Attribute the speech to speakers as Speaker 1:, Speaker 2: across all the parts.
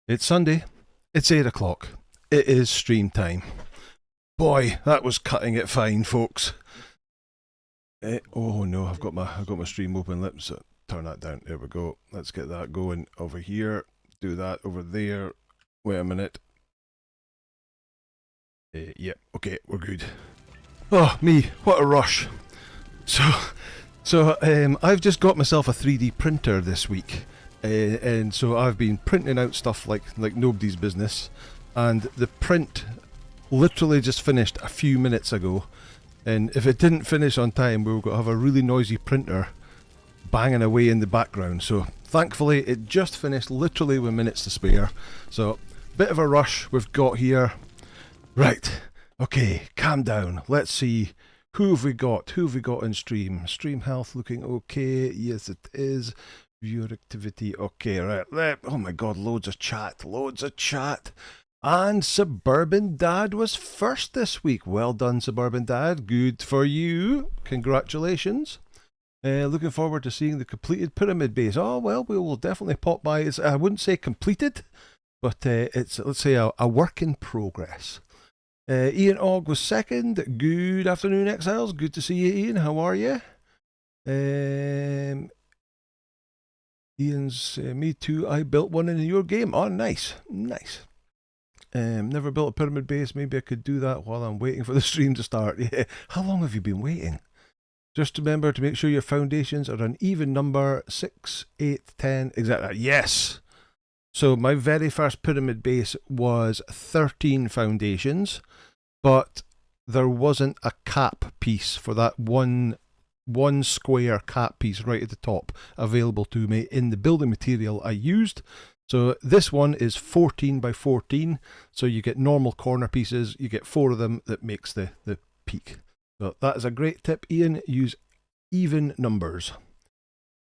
Speaker 1: It's Sunday. It's 8 o'clock. It is stream time. Boy, that was cutting it fine, folks. Oh no, I've got my stream open. Let's turn that down. There we go. Let's get that going over here. Do that over there. Wait a minute. Yep. Okay, we're good. Oh me, what a rush. So I've just got myself a 3D printer this week. And so I've been printing out stuff like nobody's business, and the print literally just finished a few minutes ago, and if it didn't finish on time we were going to have a really noisy printer banging away in the background. So thankfully it just finished literally with minutes to spare, so bit of a rush we've got here. Right, okay, calm down, let's see. Who have we got in stream? Stream health looking okay. Yes it is. Viewer activity, okay, right. Oh my god, loads of chat. And Suburban Dad was first this week. Well done, Suburban Dad. Good for you. Congratulations. Looking forward to seeing the completed pyramid base. Oh, well, we will definitely pop by. It's, I wouldn't say completed, but it's, let's say, a work in progress. Ian Ogg was second. Good afternoon, Exiles. Good to see you, Ian. How are you? Ian's, me too, I built one in your game. Oh, nice. Never built a pyramid base. Maybe I could do that while I'm waiting for the stream to start. Yeah. How long have you been waiting? Just remember to make sure your foundations are an even number. 6, 8, 10. Exactly. Yes. So my very first pyramid base was 13 foundations, but there wasn't a cap piece for that one square cap piece right at the top available to me in the building material I used. So this one is 14 by 14, so you get normal corner pieces, you get 4 of them, that makes the peak. So that is a great tip, Ian. Use even numbers.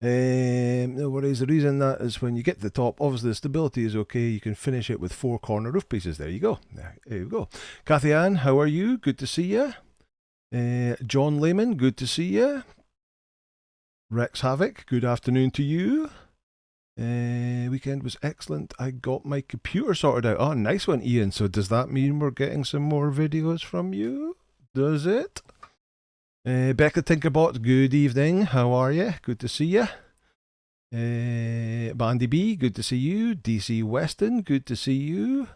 Speaker 1: No worries. The reason that is when you get to the top, obviously the stability is okay. You can finish it with 4 corner roof pieces. There you go. There you go. Kathy Ann, how are you? Good to see you. John Lehman, good to see you. Rex Havoc, good afternoon to you. Weekend was excellent. I got my computer sorted out. Oh, nice one, Ian. So does that mean we're getting some more videos from you? Does it? Becca Tinkerbot, good evening. How are you? Good to see you. Bandy B, good to see you. DC Weston, good to see you.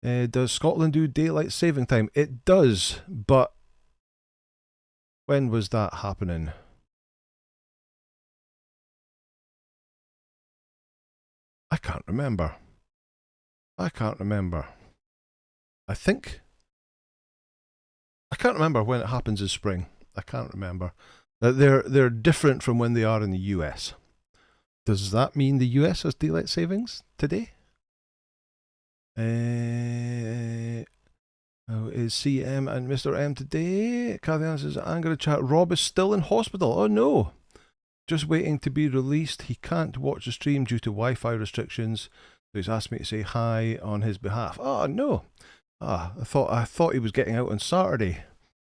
Speaker 1: Does Scotland do daylight saving time? It does, but when was that happening? I can't remember. I can't remember when it happens in spring. I can't remember. They're different from when they are in the US. Does that mean the US has daylight savings today? Is CM and Mr. M today? Kathy Ann says, I'm going to chat. Rob is still in hospital. Oh no. Just waiting to be released. He can't watch the stream due to Wi-Fi restrictions. So he's asked me to say hi on his behalf. Oh no. I thought he was getting out on Saturday,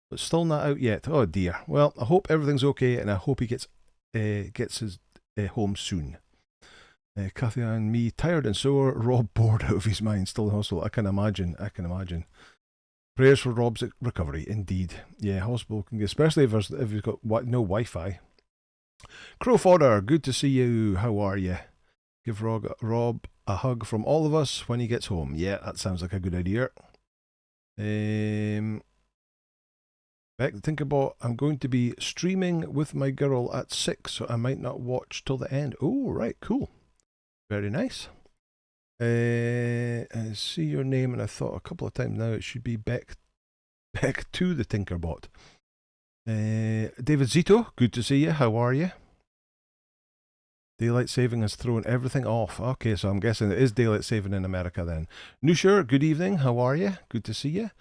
Speaker 1: but still not out yet. Oh dear. Well, I hope everything's okay, and I hope he gets his home soon. Kathy and me tired and sore. Rob bored out of his mind, still in hospital. I can imagine. Prayers for Rob's recovery, indeed. Yeah, hospital can get, especially if you've got no Wi-Fi. Crow Fodder, good to see you. How are you? Give Rob a hug from all of us when he gets home. Yeah, that sounds like a good idea. Beck, think about, I'm going to be streaming with my girl at 6, so I might not watch till the end. Oh, right, cool. Very nice. I see your name, and I thought a couple of times now it should be Beck to the Tinkerbot. David Zito, good to see you. How are you? Daylight saving has thrown everything off. Okay, so I'm guessing it is daylight saving in America then. Nusher, good evening. How are you? Good to see you.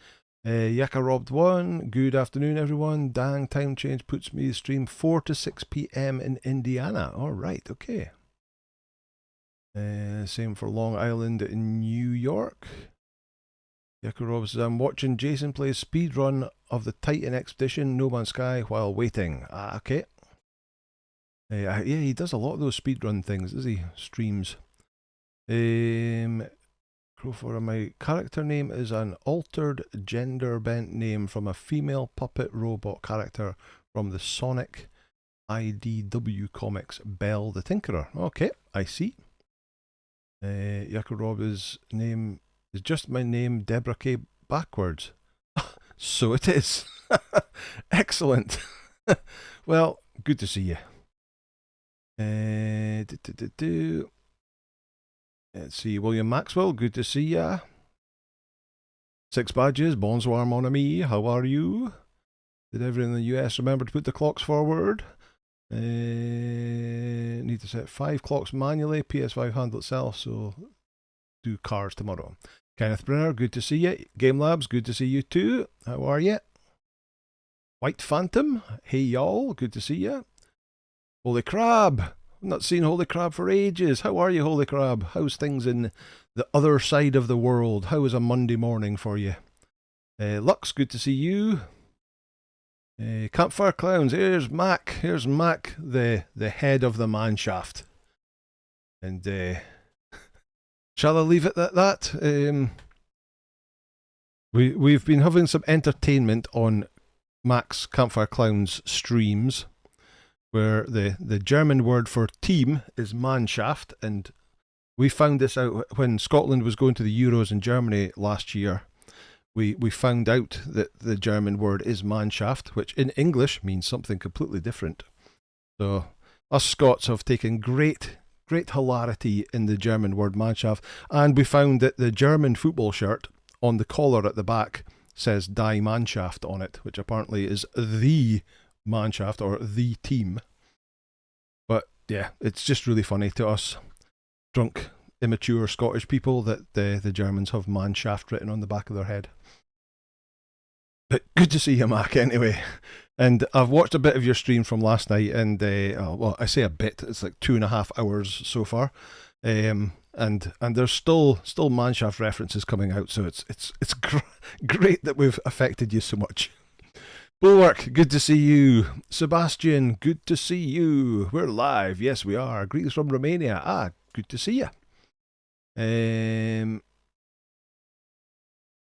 Speaker 1: Yaka Robbed 1, good afternoon everyone. Dang, time change puts me stream 4 to 6 p.m. in Indiana. All right, okay. Same for Long Island in New York. Yaka Rob says, I'm watching Jason play speedrun of the Titan Expedition No Man's Sky while waiting. Ah, okay. Yeah, he does a lot of those speedrun things, does he? Streams. Crowfora, my character name is an altered gender bent name from a female puppet robot character from the Sonic IDW comics, Belle the Tinkerer. Okay, I see. Yakuroba's name is just my name, Deborah K. backwards. So it is. Excellent. Well, good to see you. Let's see, William Maxwell, good to see ya. 6 badges, bonsoir mon ami, how are you? Did everyone in the US remember to put the clocks forward? Need to set 5 clocks manually, PS5 handle itself, so do cars tomorrow. Kenneth Brenner, good to see you. Game Labs, good to see you too. How are you? White Phantom, hey y'all, good to see you. Holy Crab, I've not seen Holy Crab for ages. How are you, Holy Crab? How's things in the other side of the world? How is a Monday morning for you? Lux, good to see you. Campfire Clowns, here's Mac. Here's Mac, the head of the man shaft. And shall I leave it at that? We've been having some entertainment on Mac's Campfire Clowns streams, where the German word for team is Mannschaft, and we found this out when Scotland was going to the Euros in Germany last year. We found out that the German word is Mannschaft, which in English means something completely different. So us Scots have taken great hilarity in the German word Mannschaft, and we found that the German football shirt on the collar at the back says Die Mannschaft on it, which apparently is the Mannschaft or the team. But yeah, it's just really funny to us drunk, immature Scottish people that the Germans have Mannschaft written on the back of their head. But good to see you, Mac, anyway. And I've watched a bit of your stream from last night, and well, I say a bit, it's like 2.5 hours so far. And there's still Mannschaft references coming out, so it's great that we've affected you so much. Bulwark, good to see you. Sebastian, good to see you. We're live, yes we are. Greetings from Romania. Ah, good to see you.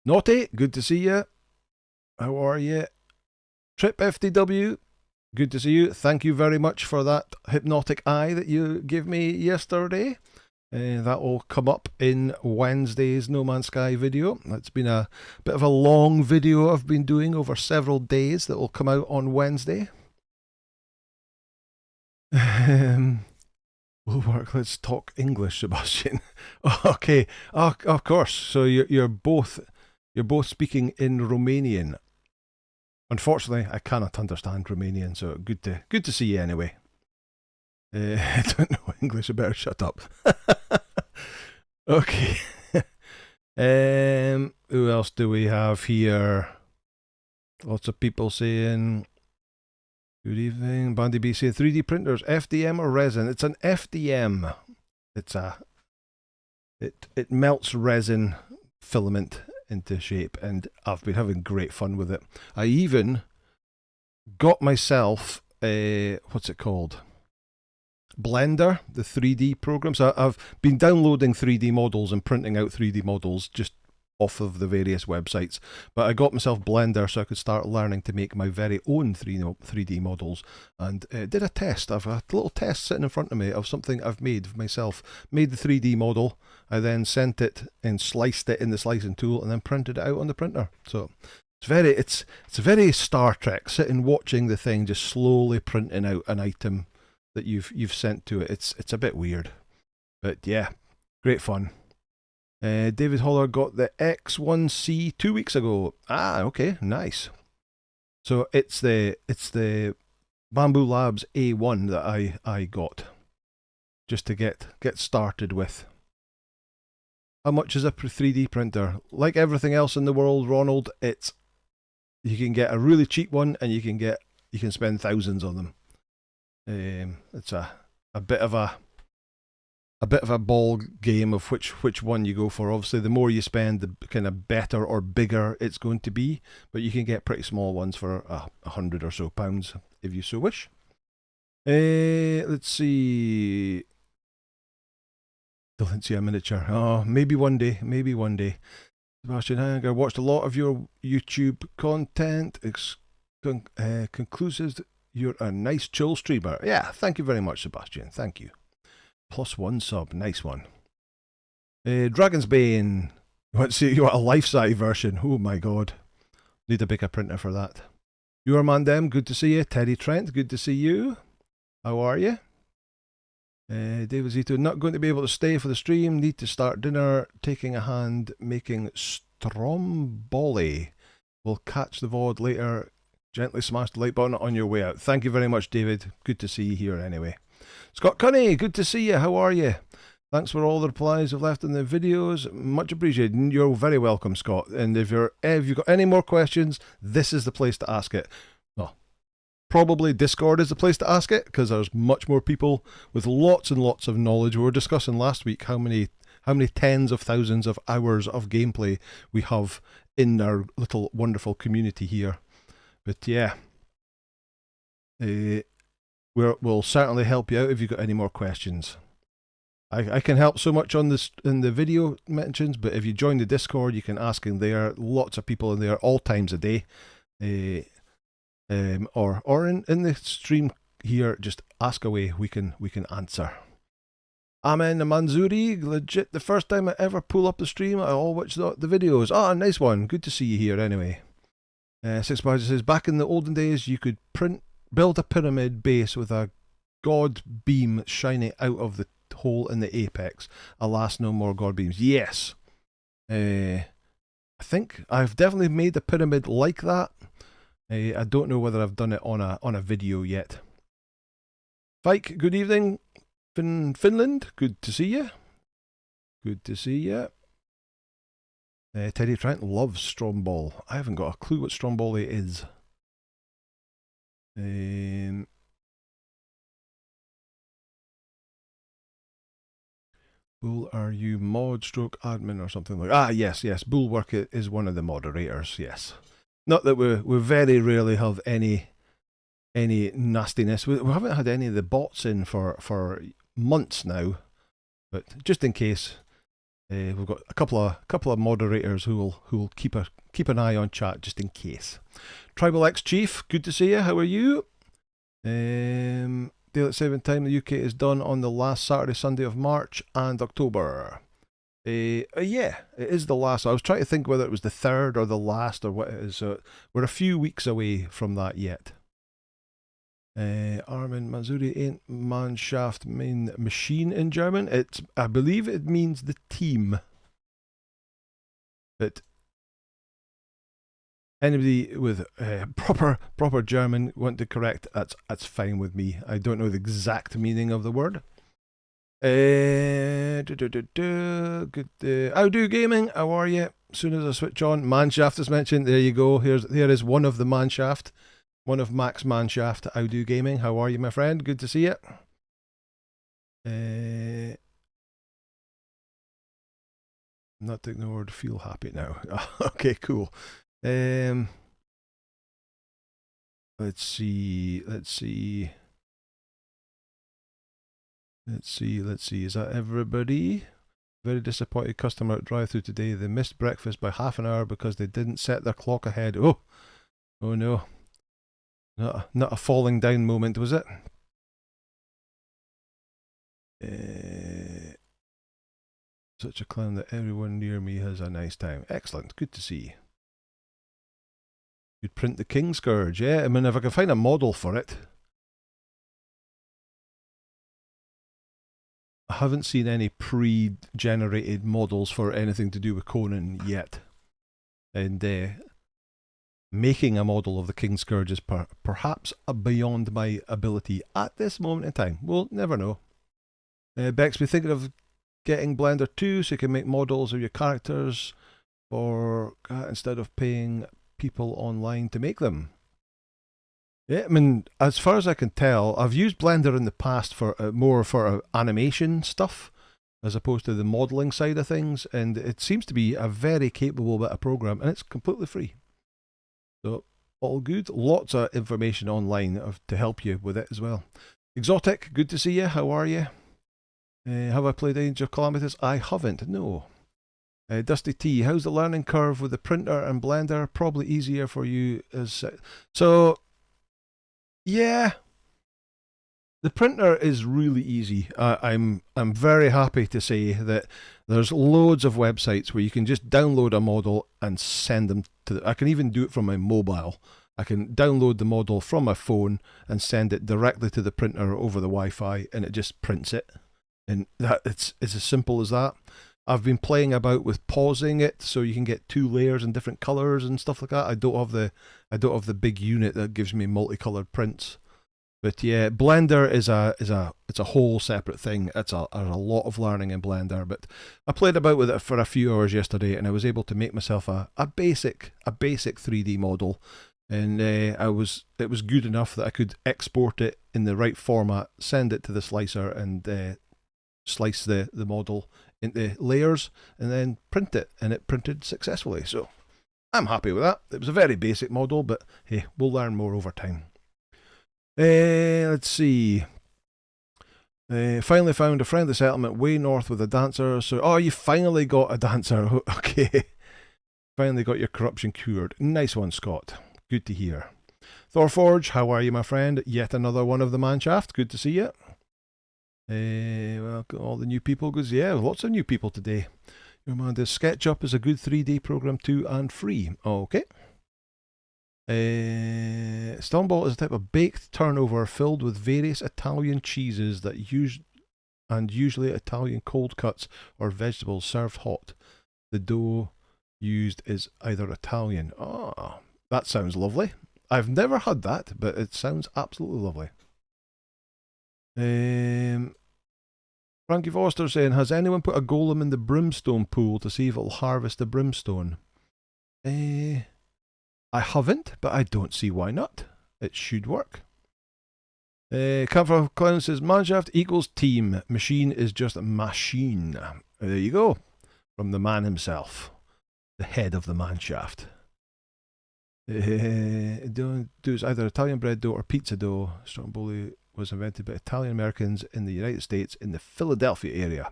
Speaker 1: Naughty, good to see you. How are you? Trip FTW, good to see you. Thank you very much for that hypnotic eye that you gave me yesterday. That will come up in Wednesday's No Man's Sky video. It's been a bit of a long video I've been doing over several days that will come out on Wednesday. Will work. Let's talk English, Sebastian. Okay, of course. So you're both speaking in Romanian. Unfortunately, I cannot understand Romanian, so good to see you anyway. I don't know English, I better shut up. Okay. Who else do we have here? Lots of people saying, good evening. Bandy B saying 3D printers, FDM or resin? It's an FDM. It melts resin filament into shape, and I've been having great fun with it. I even got myself a, what's it called? Blender, the 3D program. So I've been downloading 3D models and printing out 3D models just off of the various websites, but I got myself Blender so I could start learning to make my very own 3D models, and did a test. I've a little test sitting in front of me of something I've made myself. Made the 3D model, I then sent it and sliced it in the slicing tool and then printed it out on the printer. So it's very Star Trek, sitting watching the thing just slowly printing out an item that you've sent to it. It's a bit weird, but yeah, great fun. David Holler got the X1C 2 weeks ago. Ah, okay, nice. So it's the Bamboo Labs A1 that I got just to get started with. How much is a 3D printer? Like everything else in the world, Ronald, you can get a really cheap one, and you can spend thousands on them. It's a bit of a ball game of which one you go for. Obviously, the more you spend, the kind of better or bigger it's going to be. But you can get pretty small ones for £100 or so if you so wish. Let's see. Still didn't see a miniature. Oh, maybe one day. Maybe one day. Sebastian Hanger, watched a lot of your YouTube content. Conclusive, you're a nice chill streamer. Yeah, thank you very much, Sebastian. Thank you. +1 sub. Nice one. Dragon's Bane. You want to see you want a life-size version? Oh my god. Need a bigger printer for that. You are Mandem, good to see you. Teddy Trent, good to see you. How are you? David Zito, not going to be able to stay for the stream. Need to start dinner. Taking a hand making stromboli. We'll catch the VOD later. Gently smash the like button on your way out. Thank you very much, David. Good to see you here anyway. Scott Cunny, good to see you. How are you? Thanks for all the replies you've left in the videos. Much appreciated. You're very welcome, Scott. And if you've got any more questions, this is the place to ask it. Well, probably Discord is the place to ask it, because there's much more people with lots and lots of knowledge. We were discussing last week how many tens of thousands of hours of gameplay we have in our little wonderful community here. But yeah, we'll certainly help you out if you've got any more questions. I can help so much on this in the video mentions, but if you join the Discord, you can ask in there. Lots of people in there, all times a day, or in the stream here. Just ask away. We can answer. Amen Manzuri, legit the first time I ever pull up the stream. I all watch the videos. Ah, nice one. Good to see you here anyway. Six Badger says, back in the olden days, you could build a pyramid base with a god beam shining out of the hole in the apex. Alas, no more god beams. Yes. I think I've definitely made a pyramid like that. I don't know whether I've done it on a video yet. Fike, good evening. Finland, good to see you. Good to see you. Teddy Trent loves Strombol. I haven't got a clue what Stromboli is. Bull, are you mod stroke admin or something like that? Ah, yes. Bullwork is one of the moderators, yes. Not that we very rarely have any nastiness. We haven't had any of the bots in for months now, but just in case, we've got a couple of moderators who will keep an eye on chat just in case. Tribal X Chief, good to see you. How are you? Daylight saving time in the UK is done on the last Saturday, Sunday of March and October. Yeah, it is the last. I was trying to think whether it was the third or the last or what it is. So we're a few weeks away from that yet. Armin Manzuri ain't Mannschaft main machine in German. I believe it means the team. But anybody with proper German want to correct, that's fine with me. I don't know the exact meaning of the word. Good. How do gaming? How are you? As soon as I switch on, Mannschaft is mentioned. There you go. Here is one of the Mannschaft. One of Max Mannschaft. How do gaming? How are you, my friend? Good to see you. I'm not taking the word feel happy now. Okay, cool. Let's see. Is that everybody? Very disappointed customer at drive-thru today. They missed breakfast by half an hour because they didn't set their clock ahead. Oh no. Not a falling down moment, was it? Such a clown that everyone near me has a nice time. Excellent. Good to see. You'd print the King Scourge, yeah? I mean, if I can find a model for it. I haven't seen any pre-generated models for anything to do with Conan yet. And making a model of the King Scourge is perhaps beyond my ability at this moment in time. We'll never know. Bexby thinking of getting Blender 2 so you can make models of your characters instead of paying people online to make them. Yeah, I mean, as far as I can tell, I've used Blender in the past for more for animation stuff as opposed to the modeling side of things, and it seems to be a very capable bit of program, and it's completely free. So, all good. Lots of information online to help you with it as well. Exotic, good to see you. How are you? Have I played Age of Calamities? I haven't, no. Dusty T, how's the learning curve with the printer and Blender? Probably easier for you as... So, yeah. The printer is really easy. I'm very happy to say that there's loads of websites where you can just download a model and send them to I can even do it from my mobile. I can download the model from my phone and send it directly to the printer over the Wi-Fi, and it just prints it. And that it's as simple as that. I've been playing about with pausing it so you can get 2 layers in different colors and stuff like that. I don't have the big unit that gives me multicolored prints. But yeah, Blender is a whole separate thing. There's a lot of learning in Blender, but I played about with it for a few hours yesterday, and I was able to make myself a basic 3D model, and it was good enough that I could export it in the right format, send it to the slicer, and slice the model into layers, and then print it, and it printed successfully. So I'm happy with that. It was a very basic model, but hey, we'll learn more over time. Let's see. Finally found a friendly settlement way north with a dancer. So, oh, you finally got a dancer. Okay. Finally got your corruption cured. Nice one, Scott. Good to hear. Thorforge, how are you, my friend? Yet another one of the Manshaft. Good to see you. Well, all the new people goes, yeah, lots of new people today. Your man, does SketchUp is a good 3D program too and free. Okay. Stoneball is a type of baked turnover filled with various Italian cheeses that usually Italian cold cuts or vegetables served hot. The dough used is either Italian. Ah, that sounds lovely. I've never had that, but it sounds absolutely lovely. Frankie Foster saying, has anyone put a golem in the brimstone pool to see if it'll harvest the brimstone? I haven't, but I don't see why not. It should work. Cover Clown says, Manshaft equals team. Machine is just a machine. There you go. From the man himself. The head of the Manshaft. Dough is either Italian bread dough or pizza dough. Stromboli was invented by Italian Americans in the United States in the Philadelphia area.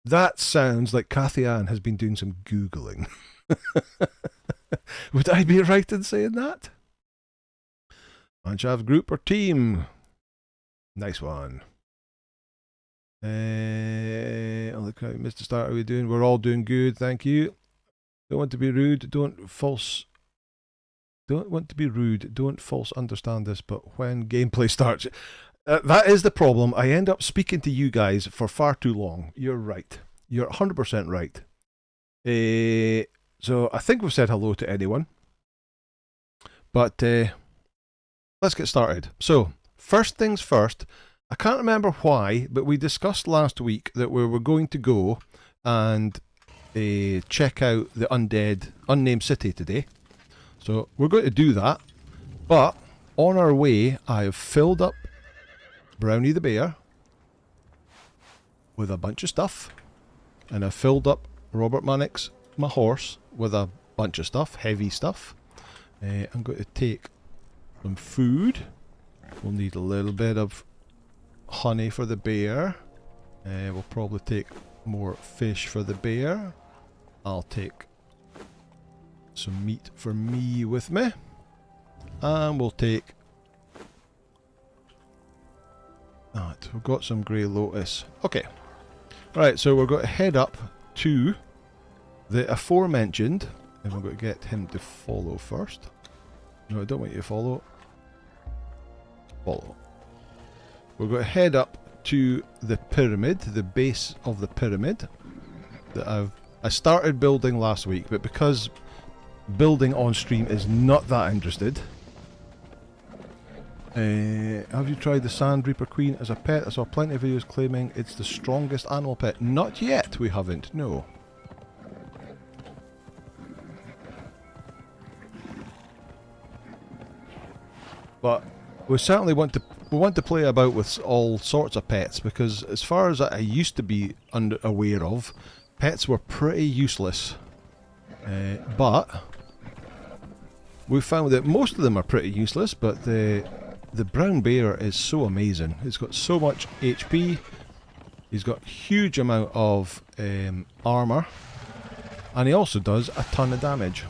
Speaker 1: That sounds like Kathy Ann has been doing some Googling. Would I be right in saying that? Manshaft group or team? Nice one. Look how Mr. Start, how are we doing? We're all doing good, thank you. Don't want to be rude, don't false understand this, but when gameplay starts, that is the problem. I end up speaking to you guys for far too long. You're right. You're 100% right. So I think we've said hello to anyone. But let's get started. So, first things first, I can't remember why, but we discussed last week that we were going to go and check out the Unnamed City today. So we're going to do that. But on our way, I have filled up Brownie the Bear with a bunch of stuff. And I've filled up Robert Mannix, my horse, with a bunch of stuff, heavy stuff. I'm going to take some food. We'll need a little bit of honey for the bear. We'll probably take more fish for the bear. I'll take some meat for me with me. And we'll take... Alright, we've got some grey lotus. Okay. Right, so we're going to head up to the aforementioned, and we're going to get him to follow first. No, I don't want you to follow. Follow. We're going to head up to the pyramid, the base of the pyramid that I started building last week, but because building on stream is not that interested. Have you tried the Sand Reaper Queen as a pet? I saw plenty of videos claiming it's the strongest animal pet. Not yet, we haven't, no. But we certainly want to play about with all sorts of pets, because as far as I used to be aware of, pets were pretty useless. But we found that most of them are pretty useless, but the brown bear is so amazing. It's got so much HP. He's got huge amount of armour, and he also does a ton of damage.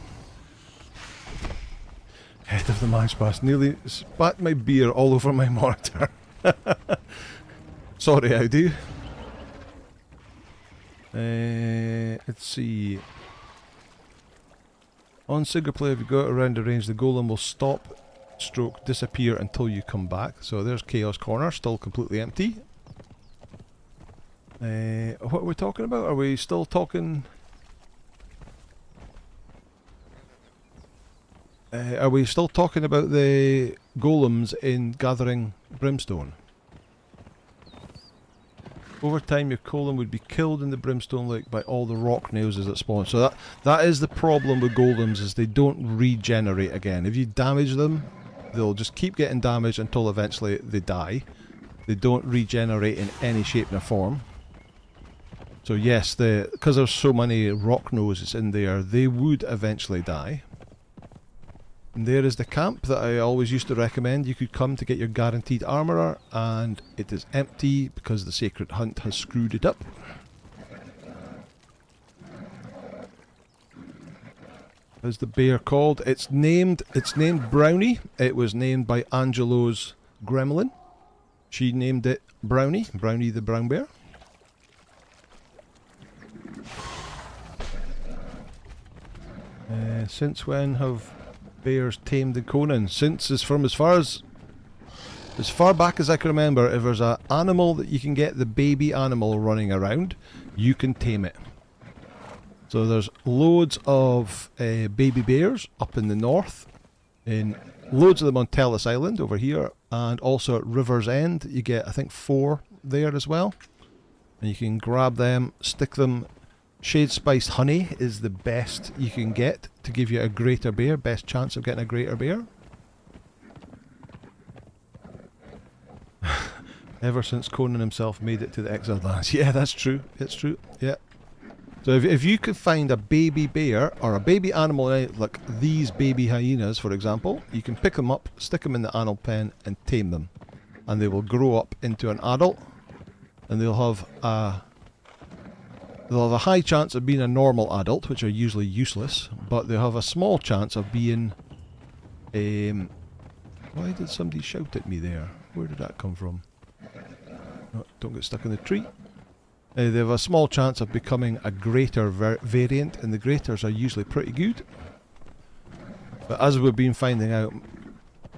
Speaker 1: Head of the match pass nearly spat my beer all over my monitor. Sorry, I do. Let's see. On single player, if you go around the range, the golem will stop, stroke, disappear until you come back. So there's Chaos Corner, still completely empty. What are we talking about? Are we still talking... are we still talking about the golems in Gathering Brimstone? Over time your golem would be killed in the Brimstone Lake by all the rock nails that spawn. So that is the problem with golems, is they don't regenerate again. If you damage them, they'll just keep getting damaged until eventually they die. They don't regenerate in any shape nor form. So yes, because there's so many rock noses in there, they would eventually die. And there is the camp that I always used to recommend. You could come to get your guaranteed armourer, and it is empty because the Sacred Hunt has screwed it up. How's the bear called? It's named Brownie. It was named by Angelo's gremlin. She named it Brownie the brown bear. Since when have bears tamed in Conan? Since as far back as I can remember, if there's an animal that you can get the baby animal running around, you can tame it. So there's loads of baby bears up in the north, in loads of them on Tellis Island over here, and also at River's End you get I think 4 there as well, and you can grab them, stick them. Shade Spice Honey is the best you can get to give you a greater bear, best chance of getting a greater bear. Ever since Conan himself made it to the Exiled Lands. Yeah, that's true. It's true. Yeah. So if you could find a baby bear or a baby animal like these baby hyenas, for example, you can pick them up, stick them in the animal pen, and tame them, and they will grow up into an adult, and they'll have a high chance of being a normal adult, which are usually useless, but they'll have a small chance of being... why did somebody shout at me there? Where did that come from? Oh, don't get stuck in the tree. They have a small chance of becoming a greater variant, and the greaters are usually pretty good. But as we've been finding out,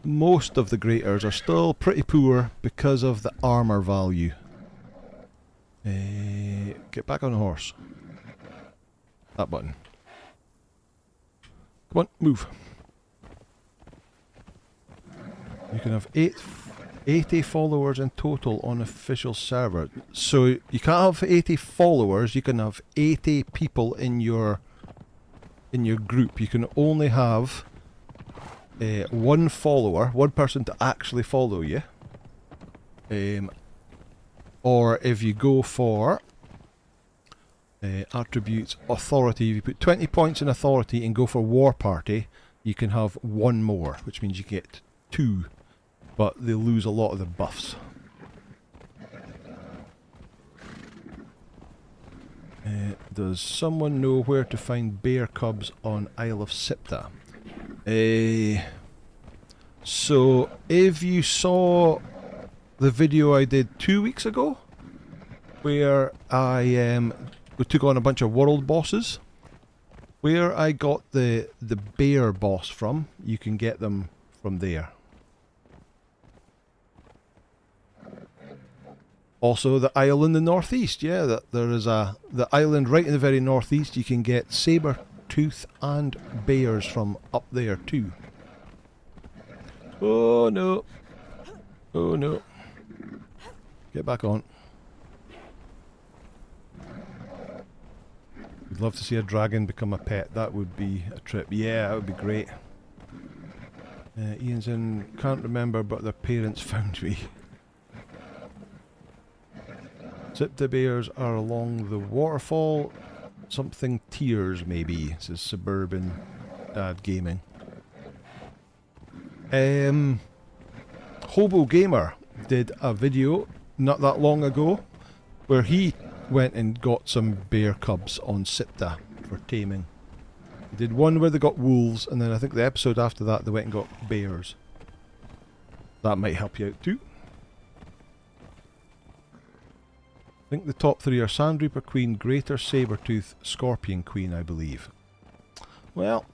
Speaker 1: most of the greaters are still pretty poor because of the armour value. Get back on the horse. That button. Come on, move. You can have 80 followers in total on official server. So you can't have 80 followers, you can have 80 people in your group. You can only have one follower, one person to actually follow you. Or if you go for attributes authority, if you put 20 points in authority and go for war party, you can have one more, which means you get 2, but they lose a lot of the buffs. Does someone know where to find bear cubs on Isle of Sipta? So if you saw the video I did 2 weeks ago, where we took on a bunch of world bosses, where I got the bear boss from, you can get them from there. Also the isle in the northeast, yeah, there is the island right in the very northeast. You can get saber tooth and bears from up there too. Oh no. Oh no. Get back on. We'd love to see a dragon become a pet. That would be a trip. Yeah, that would be great. Ian's in, can't remember, but their parents found me. Sipta bears are along the waterfall. Something tears maybe, says Suburban Dad Gaming. Hobo Gamer did a video not that long ago where he went and got some bear cubs on Sipta for taming. He did one where they got wolves, and then I think the episode after that they went and got bears. That might help you out too. I think the top three are Sandreaper Queen, Greater Sabertooth, Scorpion Queen, I believe. Well,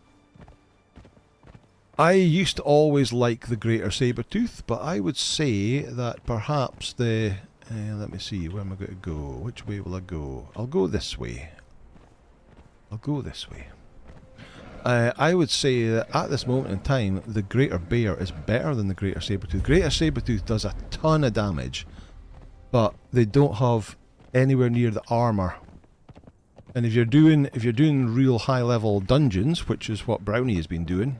Speaker 1: I used to always like the Greater Sabertooth, but I would say that perhaps the... let me see, where am I going to go? Which way will I go? I'll go this way. I'll go this way. I would say that at this moment in time, the Greater Bear is better than the Greater Sabertooth. Greater Sabertooth does a ton of damage, but they don't have anywhere near the armor. And if you're doing real high level dungeons, which is what Brownie has been doing,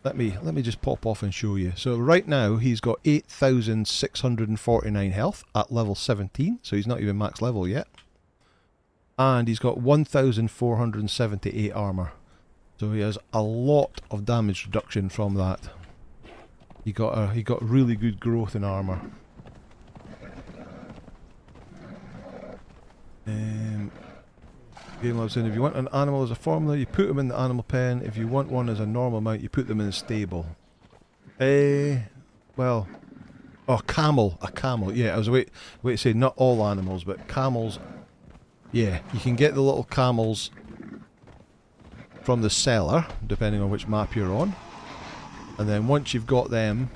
Speaker 1: let me just pop off and show you. So right now he's got 8,649 health at level 17, so he's not even max level yet. And he's got 1,478 armor. So he has a lot of damage reduction from that. He got really good growth in armor. Game Lab saying if you want an animal as a formula, you put them in the animal pen. If you want one as a normal mount, you put them in a stable. Well, oh, camel, a camel. Yeah, I was wait to say not all animals, but camels. Yeah, you can get the little camels from the seller, depending on which map you're on. And then once you've got them,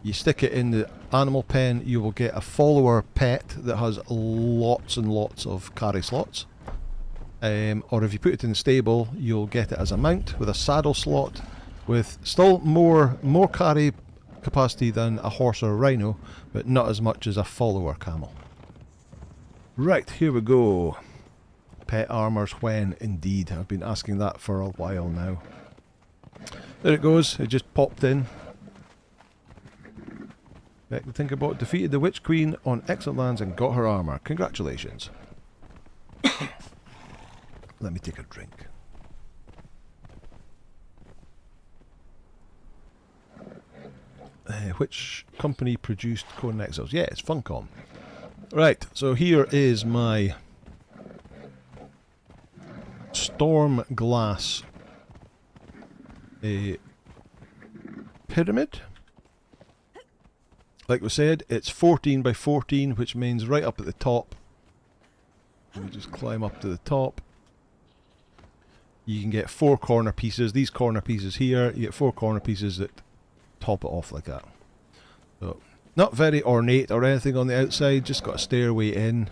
Speaker 1: you stick it in the animal pen. You will get a follower pet that has lots and lots of carry slots. Or if you put it in the stable, you'll get it as a mount with a saddle slot, with still more carry capacity than a horse or a rhino, but not as much as a follower camel. Right, here we go. Pet armors when? Indeed, I've been asking that for a while now. There it goes, it just popped in. Think about defeated the Witch Queen on excellent lands and got her armor. Congratulations. Let me take a drink. Which company produced Conan Exiles? Yeah, it's Funcom. Right, so here is my Storm Glass pyramid. Like we said, it's 14 by 14, which means right up at the top. Let me just climb up to the top. You can get 4 corner pieces. These corner pieces here, you get 4 corner pieces that top it off like that. So, not very ornate or anything on the outside, just got a stairway in.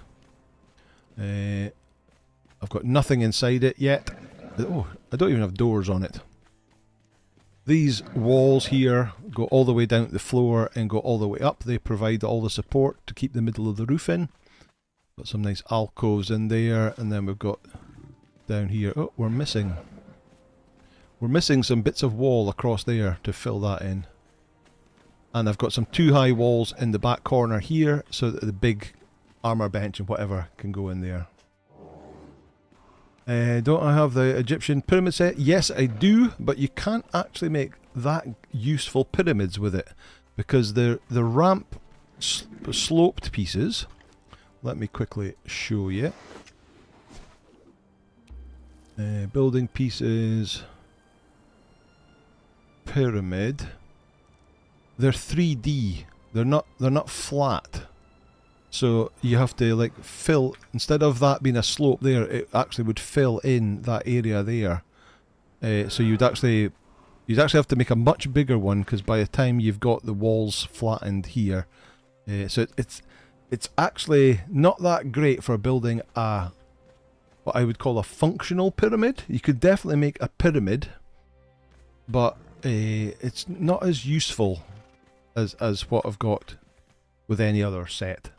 Speaker 1: I've got nothing inside it yet. Oh, I don't even have doors on it. These walls here go all the way down to the floor and go all the way up. They provide all the support to keep the middle of the roof in. Got some nice alcoves in there, and then we've got down here. Oh, we're missing some bits of wall across there to fill that in. And I've got some 2 high walls in the back corner here so that the big armor bench and whatever can go in there. Don't I have the Egyptian pyramid set? Yes, I do, but you can't actually make that useful pyramids with it because the ramp sloped pieces. Let me quickly show you. Building pieces, pyramid. They're 3D. They're not flat. So you have to like fill, instead of that being a slope there, it actually would fill in that area there. So you'd actually have to make a much bigger one because by the time you've got the walls flattened here, so it's actually not that great for building a what I would call a functional pyramid. You could definitely make a pyramid, but it's not as useful as what I've got with any other set.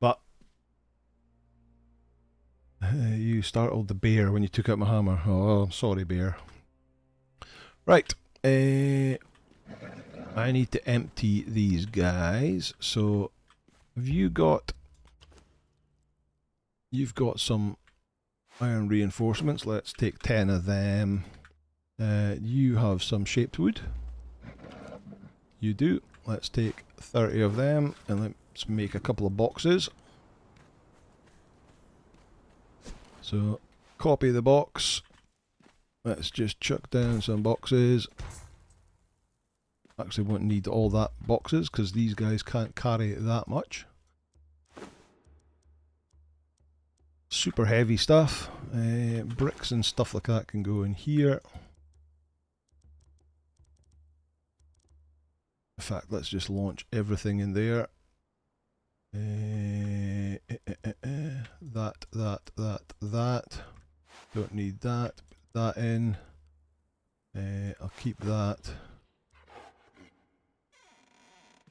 Speaker 1: But you startled the bear when you took out my hammer. Oh, I'm sorry, bear. Right, I need to empty these guys. So have you got? You've got some iron reinforcements. Let's take 10 of them. You have some shaped wood. You do. Let's take 30 of them, and let's Let's make a couple of boxes. So, copy the box. Let's just chuck down some boxes. Actually won't need all that boxes because these guys can't carry that much. Super heavy stuff. Bricks and stuff like that can go in here. In fact, let's just launch everything in there. That. Don't need that. Put that in. I'll keep that.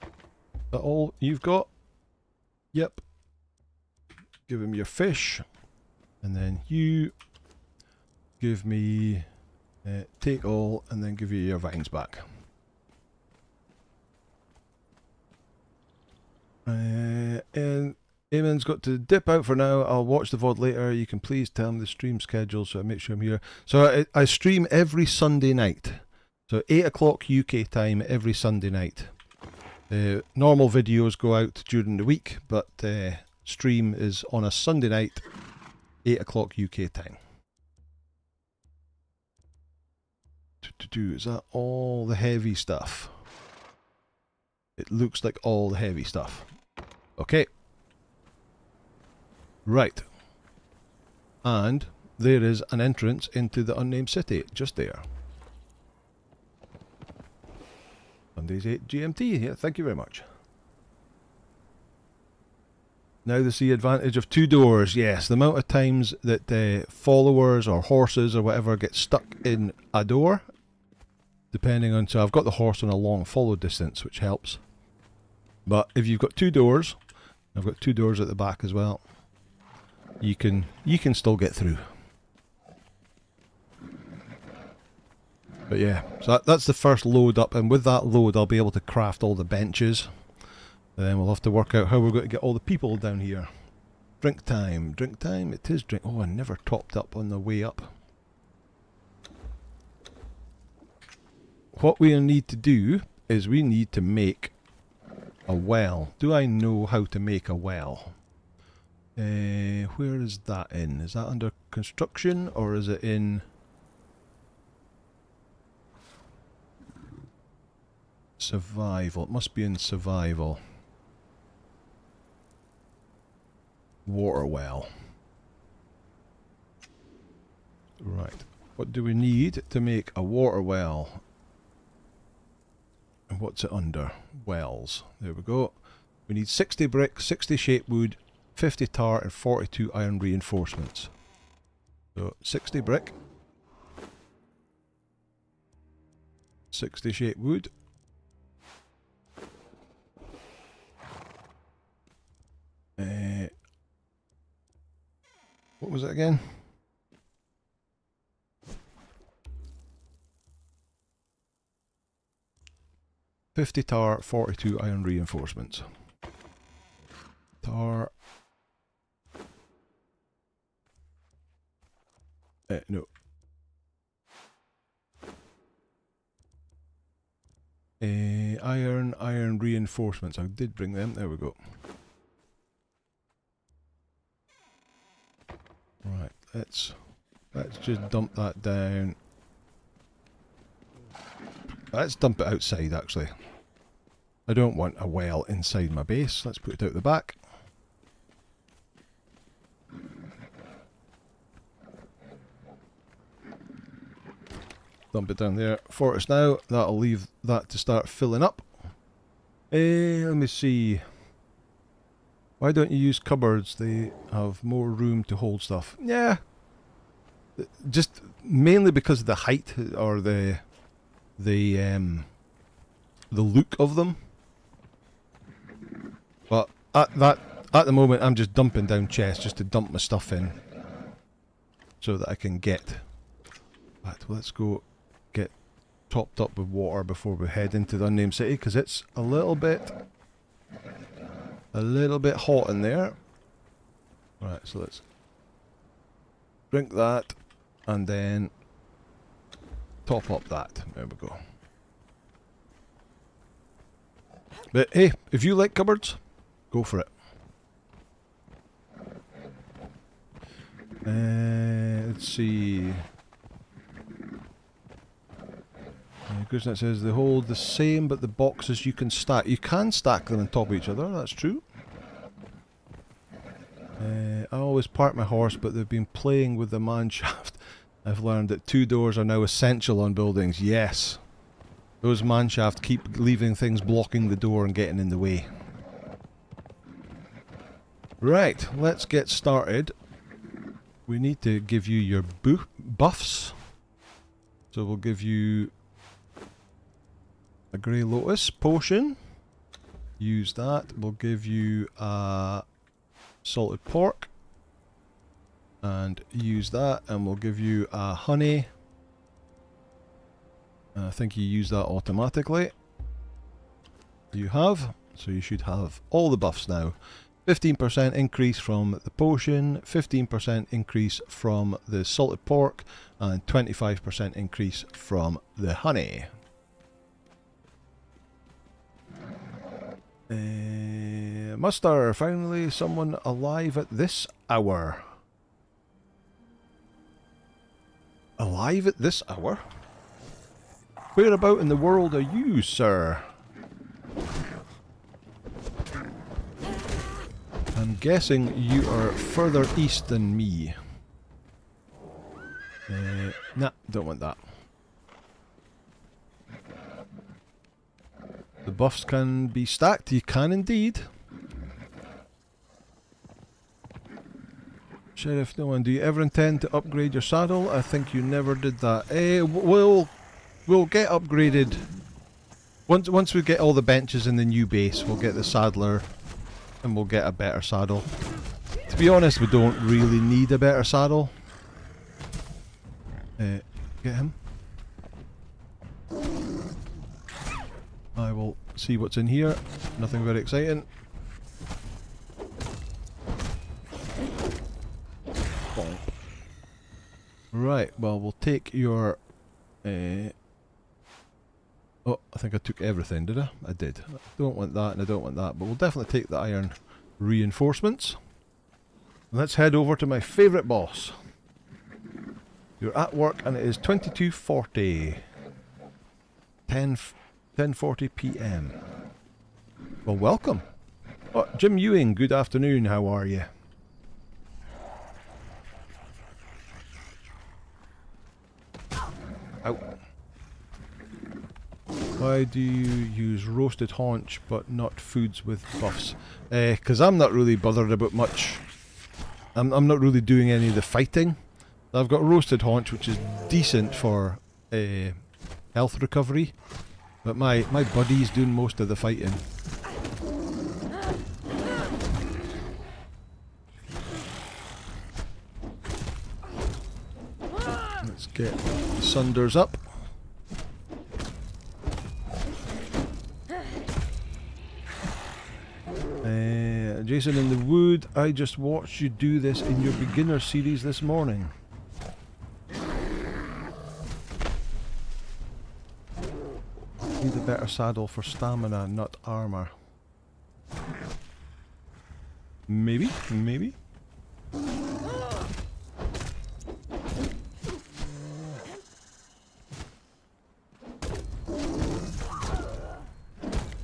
Speaker 1: Is that all you've got? Yep. Give him your fish. And then you give me take all and then give you your vines back. And Eamon's got to dip out for now. I'll watch the VOD later. You can please tell me the stream schedule so I make sure I'm here. So I stream every Sunday night. So 8 o'clock UK time every Sunday night. Normal videos go out during the week, but stream is on a Sunday night, 8 o'clock UK time. Is that all the heavy stuff? It looks like all the heavy stuff. Okay. Right. And there is an entrance into the Unnamed City, just there. Sundays 8 GMT, yeah, thank you very much. Now they see advantage of 2 doors, yes. The amount of times that followers or horses or whatever get stuck in a door, depending on, so I've got the horse on a long follow distance, which helps. But if you've got 2 doors, I've got 2 doors at the back as well, you can still get through. But yeah, so that's the first load up, and with that load I'll be able to craft all the benches. And then we'll have to work out how we're going to get all the people down here. Drink time, it is drink. Oh, I never topped up on the way up. What we need to do is we need to make a well. Do I know how to make a well? Where is that in? Is that under construction or is it in... survival? It must be in survival. Water well. Right. What do we need to make a water well? And what's it under? Wells. There we go. We need 60 brick, 60 shape wood, 50 tar and 42 iron reinforcements. So 60 brick, 60 shape wood, what was it again? $50 tar, 42 iron reinforcements. Tar. No. Iron reinforcements. I did bring them. There we go. Right, let's just dump that down. Let's dump it outside actually. I don't want a well inside my base. Let's put it out the back. Dump it down there for us now. That'll leave that to start filling up. Let me see. Why don't you use cupboards? They have more room to hold stuff. Yeah. Just mainly because of the height or the look of them. But at the moment I'm just dumping down chests just to dump my stuff in so that I can get. Right, let's go get topped up with water before we head into the Unnamed City because it's a little bit hot in there. Right, so let's drink that and then top up that. There we go. But hey, if you like cupboards, Go for it. Let's see. Goosenet says they hold the same, but the boxes you can stack. You can stack them on top of each other, that's true. I always park my horse, but they've been playing with the man shaft. I've learned that 2 doors are now essential on buildings. Yes. Those man shaft keep leaving things blocking the door and getting in the way. Right, let's get started. We need to give you your buffs. So we'll give you a Grey Lotus potion. Use that. We'll give you a salted pork. And use that. And we'll give you a honey. I think you use that automatically. You have. So you should have all the buffs now. 15% increase from the potion, 15% increase from the salted pork, and 25% increase from the honey. Muster, finally someone alive at this hour. Alive at this hour? Whereabout in the world are you, sir? I'm guessing you are further east than me. Nah, don't want that. The buffs can be stacked. You can indeed. Sheriff, no one. Do you ever intend to upgrade your saddle? I think you never did that. We'll get upgraded. Once we get all the benches in the new base, we'll get the saddler. And we'll get a better saddle. To be honest, we don't really need a better saddle. Get him. I will see what's in here. Nothing very exciting. Bonk. Right, well, we'll take your... Oh, I think I took everything, did I? I did. I don't want that and I don't want that, but we'll definitely take the iron reinforcements. Let's head over to my favourite boss. You're at work and it is 22:40. 10:40 PM. Well, welcome. Oh, Jim Ewing, good afternoon, how are you? Ow. Why do you use roasted haunch but not foods with buffs? Because I'm not really bothered about much. I'm not really doing any of the fighting. I've got roasted haunch, which is decent for health recovery. But my buddy's doing most of the fighting. Let's get the sunders up. Jason in the Wood, I just watched you do this in your beginner series this morning. Need a better saddle for stamina, not armour. Maybe, maybe.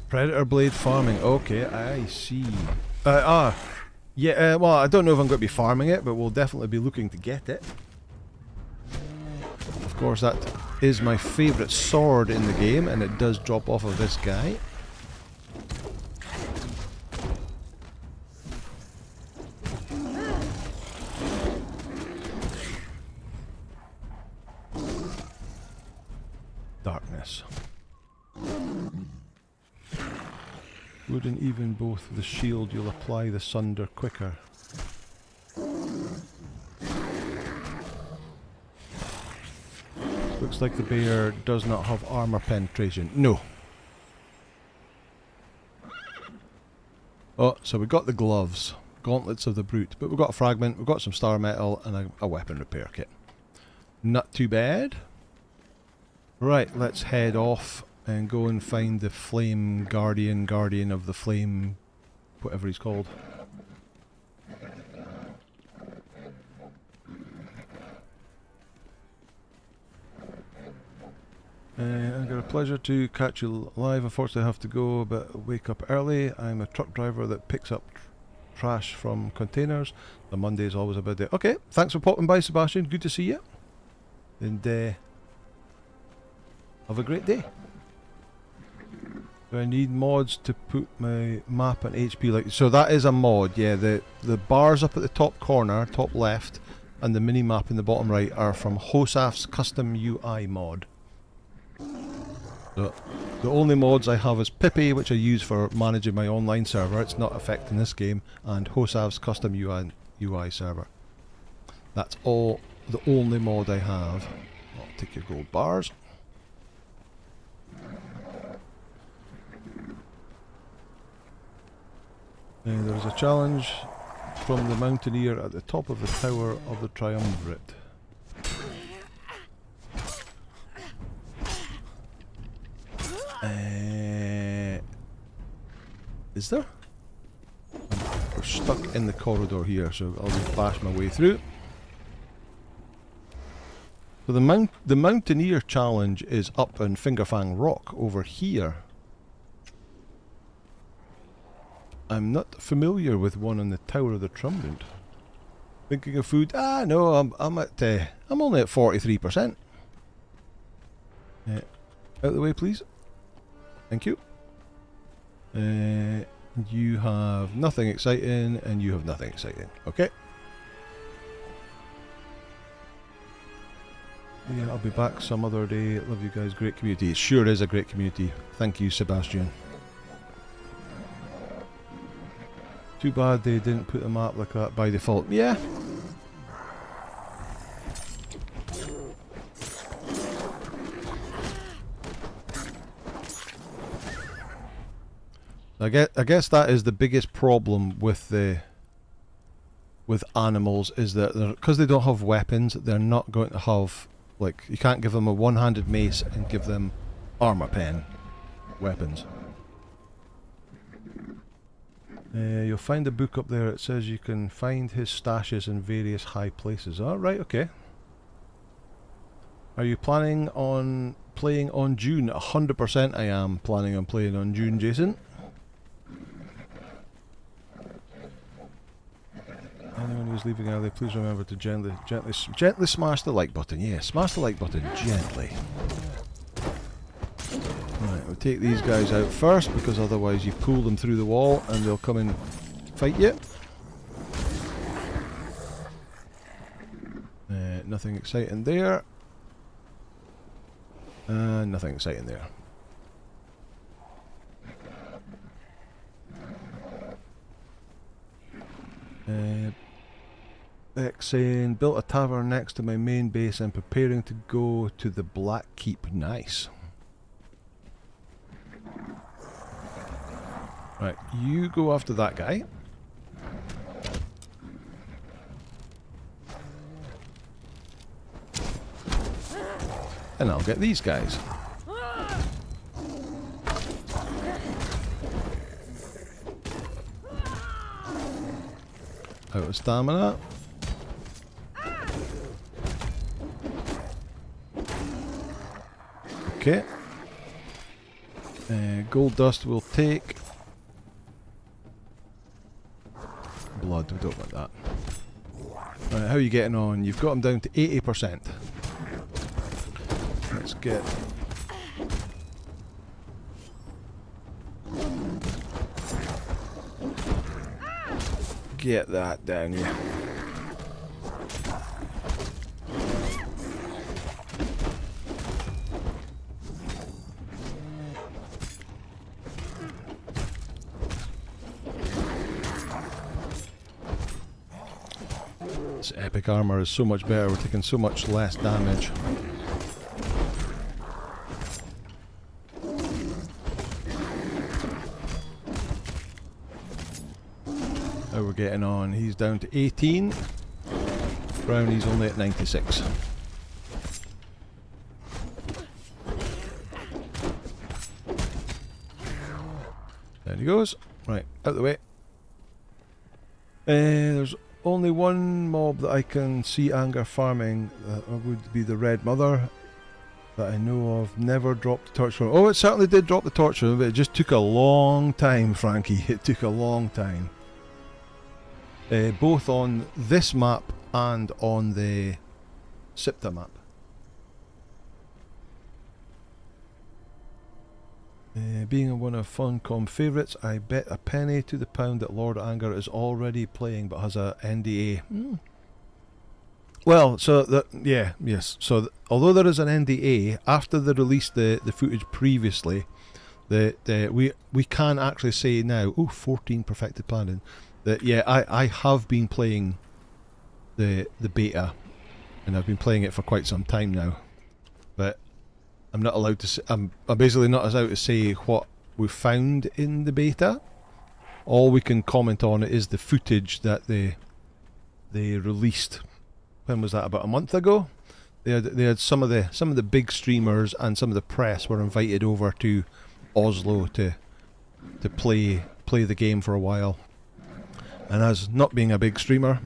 Speaker 1: Predator blade farming, okay, I see. Yeah, well, I don't know if I'm going to be farming it, but we'll definitely be looking to get it. Of course, that is my favourite sword in the game, and it does drop off of this guy. Darkness. Wouldn't even both the shield, you'll apply the sunder quicker. Looks like the bear does not have armor penetration. No. Oh, so we got the gloves. Gauntlets of the Brute. But we've got a fragment, we've got some star metal, and a weapon repair kit. Not too bad. Right, let's head off and go and find the Flame Guardian of the Flame whatever he's called. I got a pleasure to catch you live. Unfortunately I have to go, but wake up early. I'm a truck driver that picks up trash from containers. The Monday is always a bad day. Okay, thanks for popping by, Sebastian. Good to see you. And have a great day. Do I need mods to put my map and HP like so? That is a mod, yeah. The bars up at the top corner, top left, and the mini map in the bottom right are from Hosaf's custom UI mod. So the only mods I have is Pippi, which I use for managing my online server. It's not affecting this game, and Hosaf's custom UI server. That's all. The only mod I have. I'll take your gold bars. There's a challenge from the mountaineer at the top of the tower of the triumvirate. Is there? We're stuck in the corridor here, so I'll just bash my way through. So the mountaineer challenge is up in Fingerfang Rock over here. I'm not familiar with one on the Tower of the Triumvirate. Thinking of food? Ah, no, I'm only at 43%. Out of the way, please. Thank you. You have nothing exciting, and you have nothing exciting. Okay. Yeah, I'll be back some other day. Love you guys. Great community. It sure is a great community. Thank you, Sebastian. Too bad they didn't put a map like that by default. Yeah. I guess that is the biggest problem with animals, is that because they don't have weapons, they're not going to have, like, you can't give them a one-handed mace and give them armor pen weapons. You'll find a book up there. It says you can find his stashes in various high places. Oh, right, okay. Are you planning on playing on June? 100% I am planning on playing on June, Jason. Anyone who's leaving early, please remember to gently smash the like button. Yeah, smash the like button gently. Right, we'll take these guys out first, because otherwise you pull them through the wall and they'll come and fight you. Nothing exciting there. Nothing exciting there. Beck saying, built a tavern next to my main base and preparing to go to the Black Keep. Nice. Right, you go after that guy. And I'll get these guys. Out of stamina. Okay. Gold dust will take. Blood, we don't want that. Right, how are you getting on? You've got them down to 80%. Let's get that down here. This epic armor is so much better. We're taking so much less damage. How we're getting on? He's down to 18. Brownie's only at 96. There he goes. Right, out of the way. There's only one mob that I can see anger farming. That would be the Red Mother. That I know of. Never dropped the torch from. Oh, it certainly did drop the torch from, but it just took a long time, Frankie. It took a long time. Both on this map and on the Sipta map. Being one of Funcom favourites, I bet a penny to the pound that Lord Anger is already playing but has a NDA. Well, so that, yeah, yes. So although there is an NDA, after they released the footage previously, we can actually say now, 14 perfected planning, that yeah, I have been playing the beta, and I've been playing it for quite some time now, but I'm not allowed to say, I'm basically not allowed to say what we found in the beta. All we can comment on is the footage that they released. When was that? About a month ago. They had some of the big streamers and some of the press were invited over to Oslo to play the game for a while. And as not being a big streamer,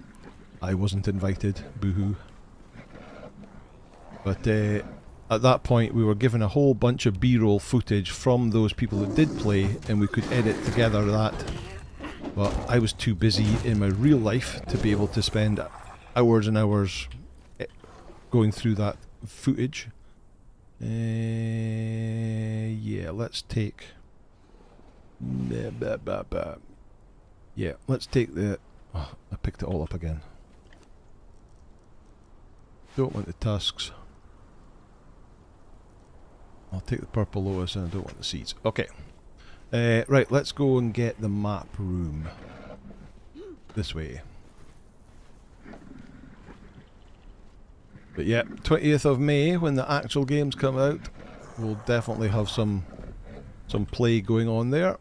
Speaker 1: I wasn't invited. Boo-hoo. But at that point we were given a whole bunch of B-roll footage from those people that did play, and we could edit together that. But I was too busy in my real life to be able to spend hours and hours going through that footage. Yeah, let's take... Yeah, let's take the... Oh, I picked it all up again. Don't want the tusks. I'll take the purple lotus and I don't want the seeds. Okay. Right, let's go and get the map room. This way. But yeah, 20th of May, when the actual games come out, we'll definitely have some play going on there.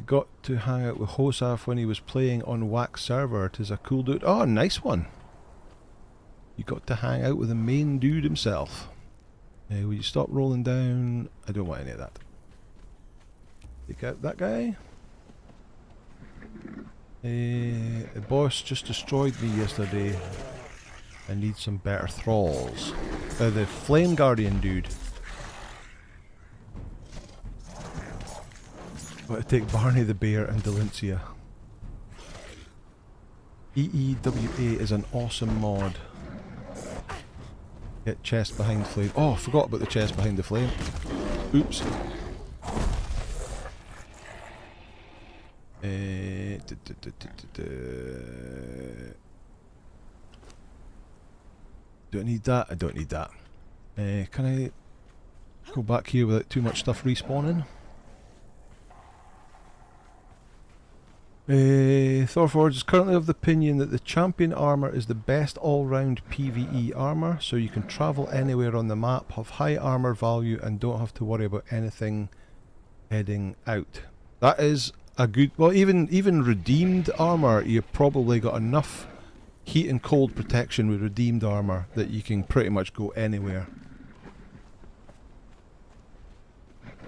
Speaker 1: Got to hang out with Hosaf when he was playing on Wax server. It is a cool dude. Oh, nice one. You got to hang out with the main dude himself. Will you stop rolling down? I don't want any of that. Take out that guy. The boss just destroyed me yesterday. I need some better thralls. The Flame Guardian dude. Got to take Barney the Bear and Delincia. EEWA is an awesome mod. Get chest behind flame. Oh, I forgot about the chest behind the flame. Oops. Do I need that? I don't need that. Can I go back here without too much stuff respawning? Thorforge is currently of the opinion that the champion armour is the best all-round PvE armour, so you can travel anywhere on the map, have high armour value and don't have to worry about anything heading out. That is a good... Well, even redeemed armour, you've probably got enough heat and cold protection with redeemed armour that you can pretty much go anywhere.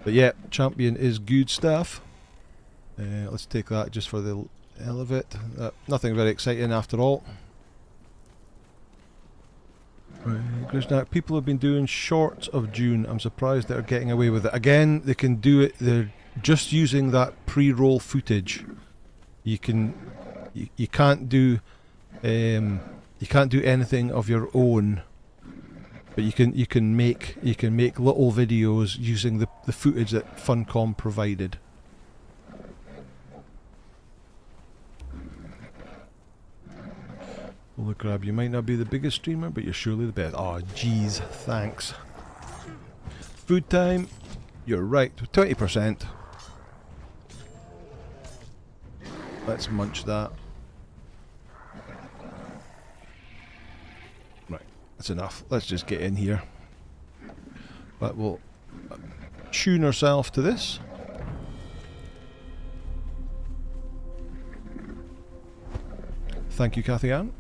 Speaker 1: But yeah, champion is good stuff. Let's take that just for the hell of it. Nothing very exciting after all. Grishnak, people have been doing shorts of June. I'm surprised they're getting away with it. Again, they can do it. They're just using that pre-roll footage. You can't do anything of your own. But you can make little videos using the footage that Funcom provided. Holy crap, you might not be the biggest streamer, but you're surely the best. Oh, jeez, thanks. Food time, you're right, 20%. Let's munch that. Right, that's enough. Let's just get in here. But we'll tune ourselves to this. Thank you, Kathy Ann.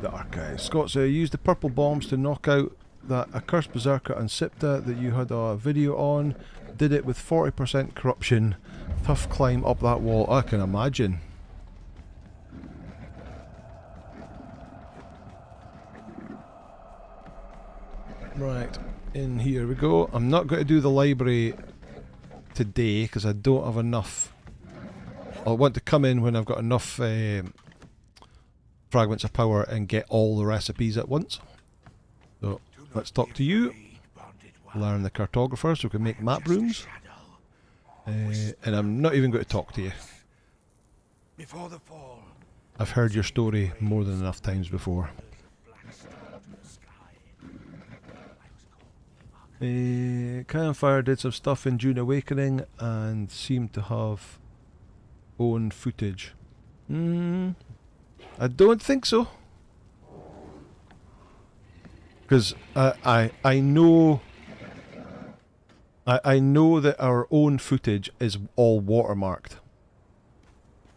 Speaker 1: the archives. Scott said, use the purple bombs to knock out that accursed berserker and Sipta that you had a video on. Did it with 40% corruption. Tough climb up that wall, I can imagine. Right, in here we go. I'm not going to do the library today because I don't have enough. I want to come in when I've got enough fragments of power and get all the recipes at once. So let's talk to you. Learn the cartographer so we can make map rooms. And I'm not even going to talk to you.
Speaker 2: Before the fall,
Speaker 1: I've heard your story more than enough times before. Campfire did some stuff in Dune Awakening and seemed to have own footage. I don't think so. Because I know that our own footage is all watermarked.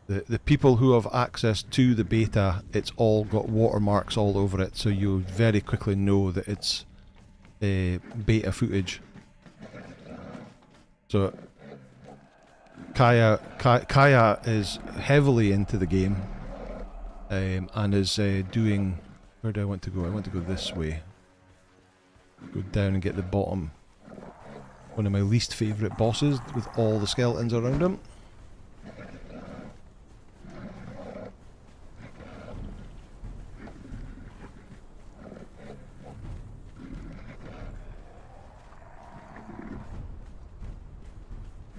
Speaker 1: The people who have access to the beta, it's all got watermarks all over it, so you very quickly know that it's beta footage. So Kaya is heavily into the game and is doing... Where do I want to go? I want to go this way. Go down and get the bottom. One of my least favourite bosses with all the skeletons around him.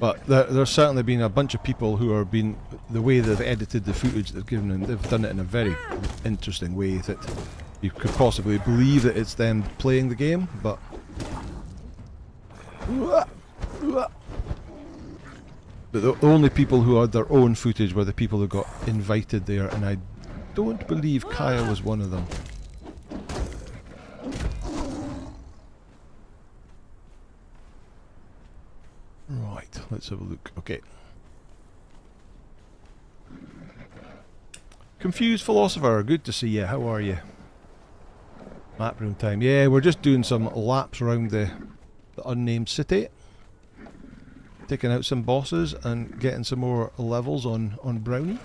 Speaker 1: But there's certainly been a bunch of people who are been, the way they've edited the footage they've given them, they've done it in a very interesting way that you could possibly believe that it's them playing the game, but the only people who had their own footage were the people who got invited there, and I don't believe Kaya was one of them. Right, let's have a look. Okay. Confused Philosopher, good to see you. How are you? Map room time. Yeah, we're just doing some laps around the Unnamed City. Taking out some bosses and getting some more levels on Brownie.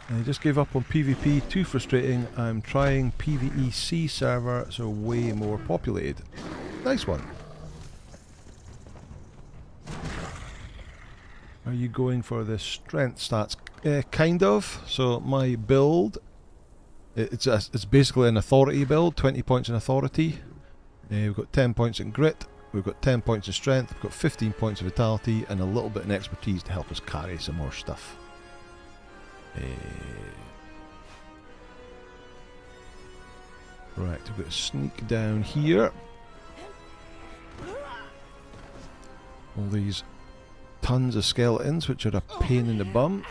Speaker 1: I just gave up on PvP, too frustrating. I'm trying PvEC server, so way more populated. Nice one. Are you going for the strength stats? Kind of. So my build, it's basically an authority build, 20 points in authority. We've got 10 points in grit, we've got 10 points in strength, we've got 15 points of vitality, and a little bit in expertise to help us carry some more stuff. Right, we've got to sneak down here. All these tons of skeletons, which are a pain in the bum.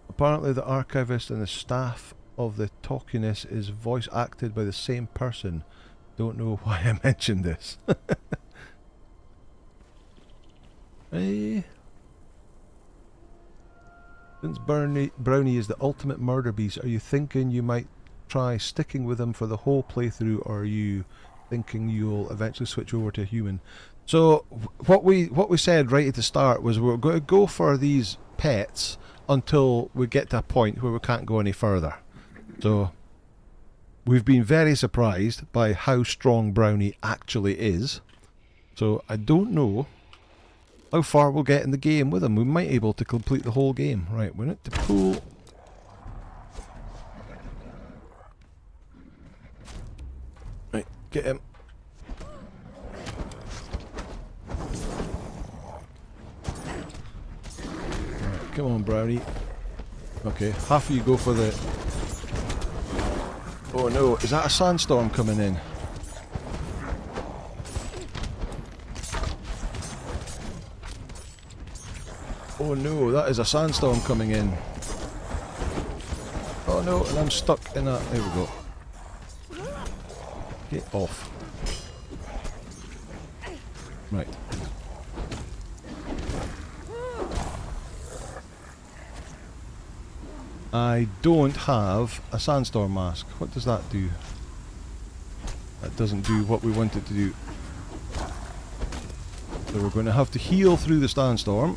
Speaker 1: Apparently the archivist and the staff of the Talkiness is voice acted by the same person. Don't know why I mentioned this. Since Brownie is the ultimate murder beast, are you thinking you might try sticking with him for the whole playthrough, or are you thinking you'll eventually switch over to a human? So what we said right at the start was we're going to go for these pets until we get to a point where we can't go any further. So we've been very surprised by how strong Brownie actually is. So I don't know how far we'll get in the game with him. We might be able to complete the whole game. Right, we need to pull. Right, get him. Right, come on, Brownie. Okay, half of you go for the... Oh no, is that a sandstorm coming in? Oh no, that is a sandstorm coming in. Oh no, and I'm stuck in a... There we go. Get off. Right. I don't have a sandstorm mask. What does that do? That doesn't do what we want it to do. So we're going to have to heal through the sandstorm.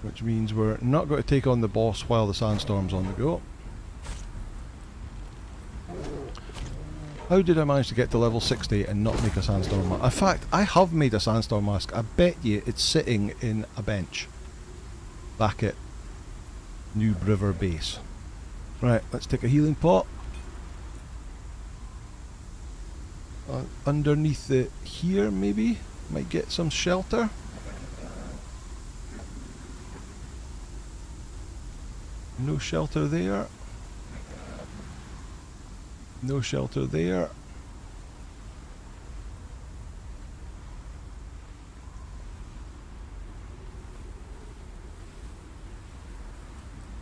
Speaker 1: Which means we're not going to take on the boss while the sandstorm's on the go. How did I manage to get to level 60 and not make a sandstorm mask? In fact, I have made a sandstorm mask. I bet you it's sitting in a bench back at New River Base. Right, let's take a healing pot. Underneath it here, maybe? Might get some shelter. No shelter there. No shelter there.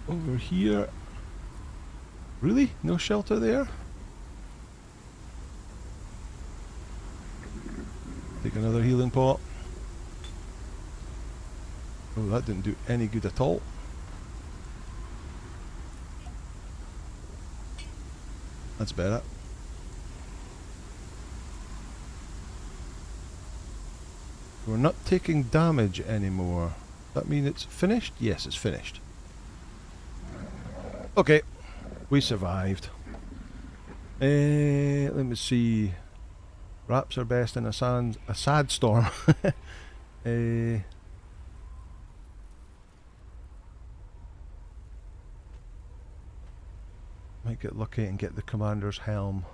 Speaker 1: Over here. Really? No shelter there? Take another healing pot. Oh, that didn't do any good at all. That's better. We're not taking damage anymore. That mean it's finished? Yes, it's finished. Okay, we survived. Let me see. Wraps are best in a sad storm. Might get lucky and get the commander's helm.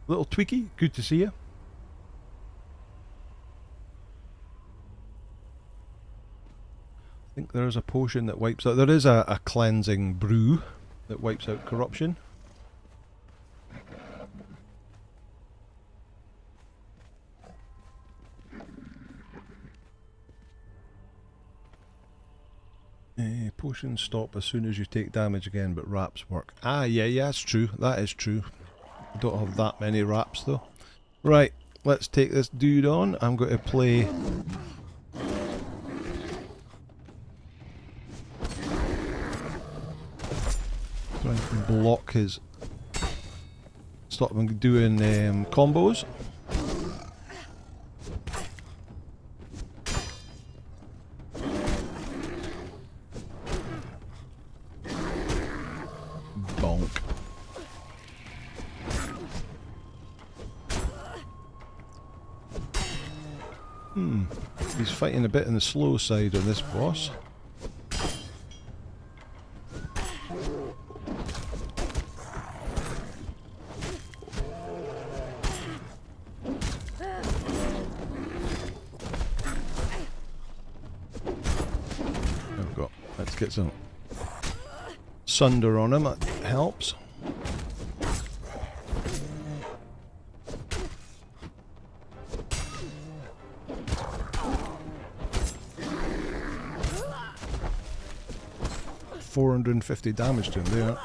Speaker 1: Little Tweaky, good to see you. I think there is a potion that wipes out. There is a cleansing brew that wipes out corruption. Potions stop as soon as you take damage again, but wraps work. Ah, yeah, that's true. That is true. I don't have that many wraps though. Right, let's take this dude on. I'm going to play. Try and block his. Stop him doing combos. He's fighting a bit on the slow side on this boss. There we go. Let's get some sunder on him, that helps. $450 damage to him there.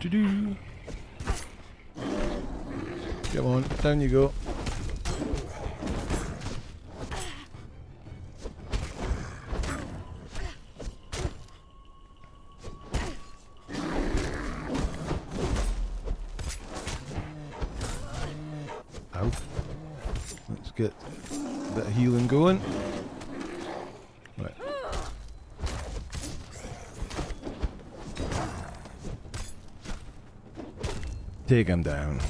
Speaker 1: Do. Come on, down you go. Ow. Let's get a bit of healing going. Right. Take him down.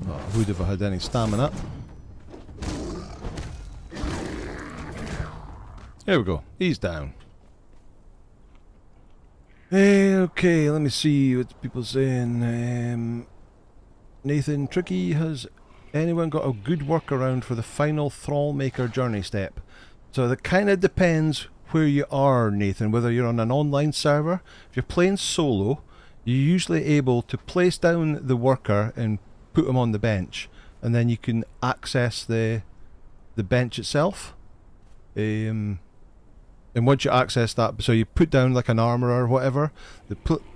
Speaker 1: Oh, who'd have had any stamina? There we go. He's down. Okay, let me see what people saying. Nathan Tricky, has anyone got a good workaround for the final Thrallmaker journey step? So that kind of depends where you are, Nathan, whether you're on an online server. If you're playing solo, you're usually able to place down the worker and put him on the bench, and then you can access the bench itself. And And once you access that, so you put down like an armor or whatever,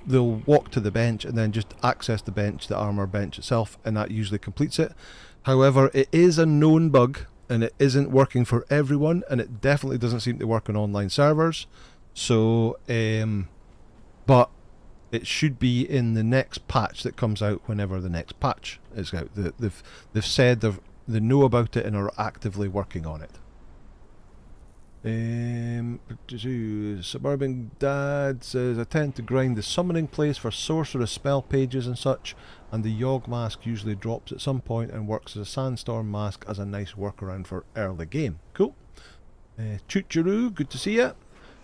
Speaker 1: they'll walk to the bench and then just access the bench, the armor bench itself, and that usually completes it. However, it is a known bug, and it isn't working for everyone, and it definitely doesn't seem to work on online servers. So, but it should be in the next patch that comes out whenever the next patch is out. They've said they know about it and are actively working on it. Suburban Dad says, I tend to grind the summoning place for sorceress spell pages and such, and the Yogg mask usually drops at some point and works as a sandstorm mask as a nice workaround for early game. Cool. Choocheroo, good to see you.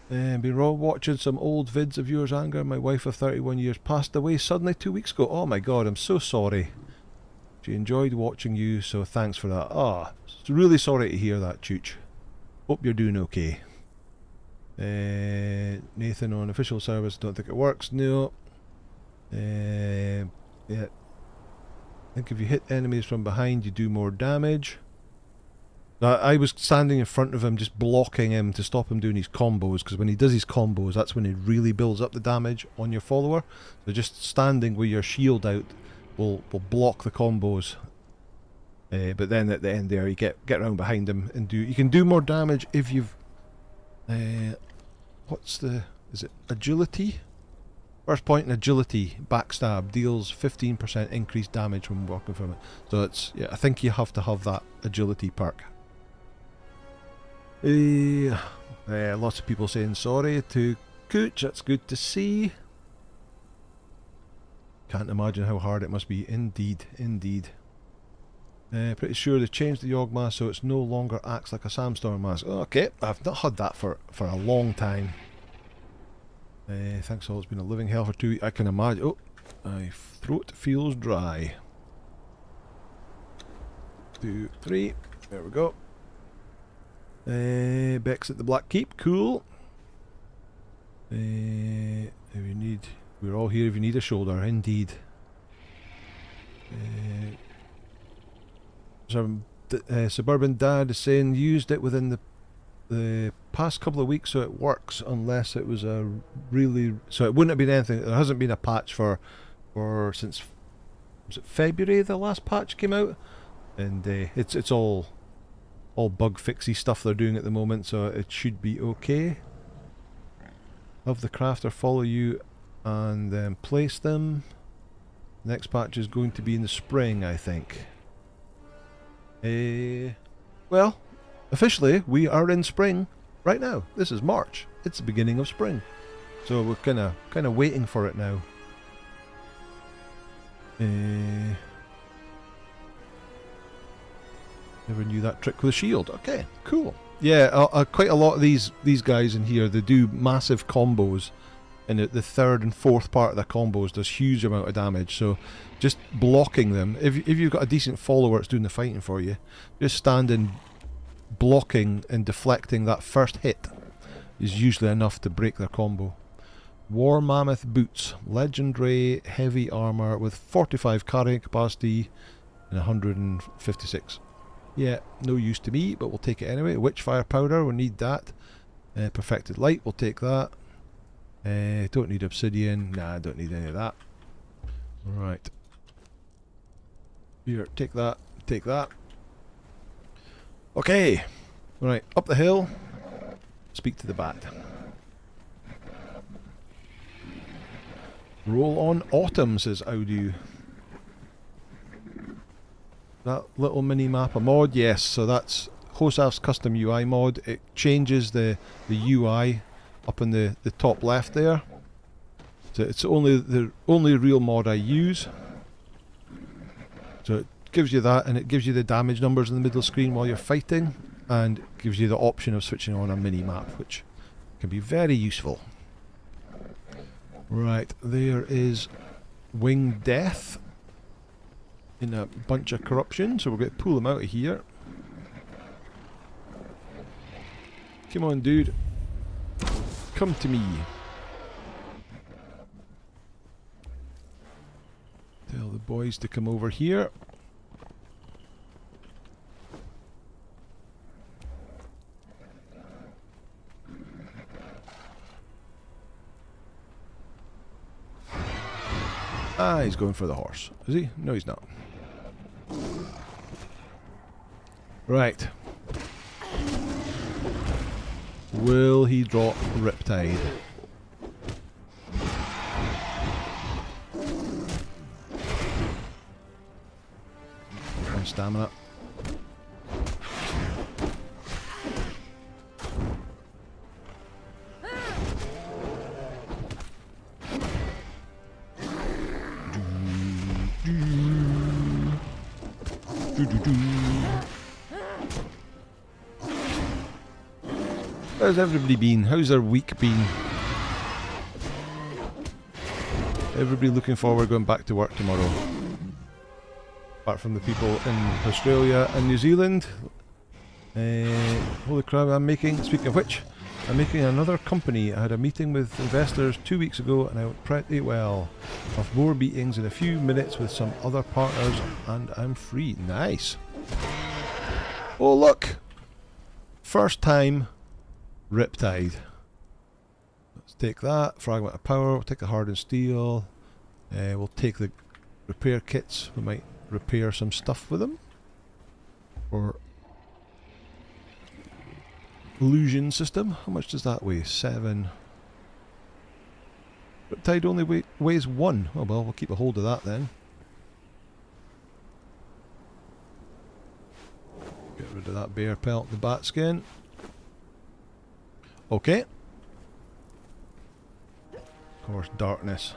Speaker 1: Been watching some old vids of yours, Anger. My wife of 31 years passed away suddenly 2 weeks ago. Oh my god, I'm so sorry. She enjoyed watching you, so thanks for that. Ah, oh, really sorry to hear that, Chooch. Hope you're doing okay. Nathan on official service, don't think it works. No. Yeah. I think if you hit enemies from behind, you do more damage. I was standing in front of him, just blocking him to stop him doing his combos, because when he does his combos, that's when he really builds up the damage on your follower. So just standing with your shield out will block the combos. But then at the end there, you get around behind him and you can do more damage if you've is it agility? First point in agility, backstab deals 15% increased damage when working from it. So it's, yeah, I think you have to have that agility perk. Lots of people saying sorry to Cooch, that's good to see. Can't imagine how hard it must be, indeed, indeed. Pretty sure they changed the Yogg mask so it's no longer acts like a sandstorm mask. Okay, I've not had that for a long time. Thanks all, it's been a living hell for 2 weeks. I can imagine. Oh, my throat feels dry. 2, 3, there we go. Beck's at the Black Keep, cool. If you need, we're all here if you need a shoulder, indeed. Suburban Dad is saying used it within the past couple of weeks, so it works, unless it was a really, so it wouldn't have been anything. There hasn't been a patch for since, was it February the last patch came out, and it's all bug fixy stuff they're doing at the moment, so it should be okay. Have the crafter follow you and then place them. Next patch is going to be in the spring, I think. Well, officially we are in spring right now. This is March. It's the beginning of spring, so we're kind of waiting for it now. Never knew that trick with a shield. Okay, cool. Yeah, quite a lot of these guys in here, they do massive combos, and the third and fourth part of the combos does huge amount of damage. So just blocking them, if you've got a decent follower that's doing the fighting for you, just standing, blocking and deflecting that first hit is usually enough to break their combo. War Mammoth boots, legendary heavy armor with 45 carrying capacity and 156. Yeah, no use to me, but we'll take it anyway. Witchfire powder, we'll need that. Perfected light, we'll take that. Don't need obsidian. Nah, I don't need any of that. Right. Here, take that. Take that. Okay. Right, up the hill. Speak to the bat. Roll on autumn, says Audu. That little mini map a mod? Yes, so that's Hosaf's custom UI mod. It changes the UI up in the top left there. So it's the only real mod I use. So it gives you that, and it gives you the damage numbers in the middle screen while you're fighting, and gives you the option of switching on a mini map, which can be very useful. Right, there is Winged Death in a bunch of corruption, so we're going to pull them out of here. Come on, dude. Come to me. Tell the boys to come over here. Ah, he's going for the horse. Is he? No, he's not. Right. Will he drop Riptide? One stamina. How's everybody been? How's their week been? Everybody looking forward going back to work tomorrow. Apart from the people in Australia and New Zealand. Holy crap, speaking of which, I'm making another company. I had a meeting with investors 2 weeks ago and I went pretty well. I have more meetings in a few minutes with some other partners and I'm free. Nice. Oh look! First time Riptide. Let's take that. Fragment of power. We'll take the hardened steel. We'll take the repair kits. We might repair some stuff with them. Or illusion system. How much does that weigh? 7. Riptide only weighs 1. Oh well, we'll keep a hold of that then. Get rid of that bear pelt, the bat skin. Okay. Of course, darkness.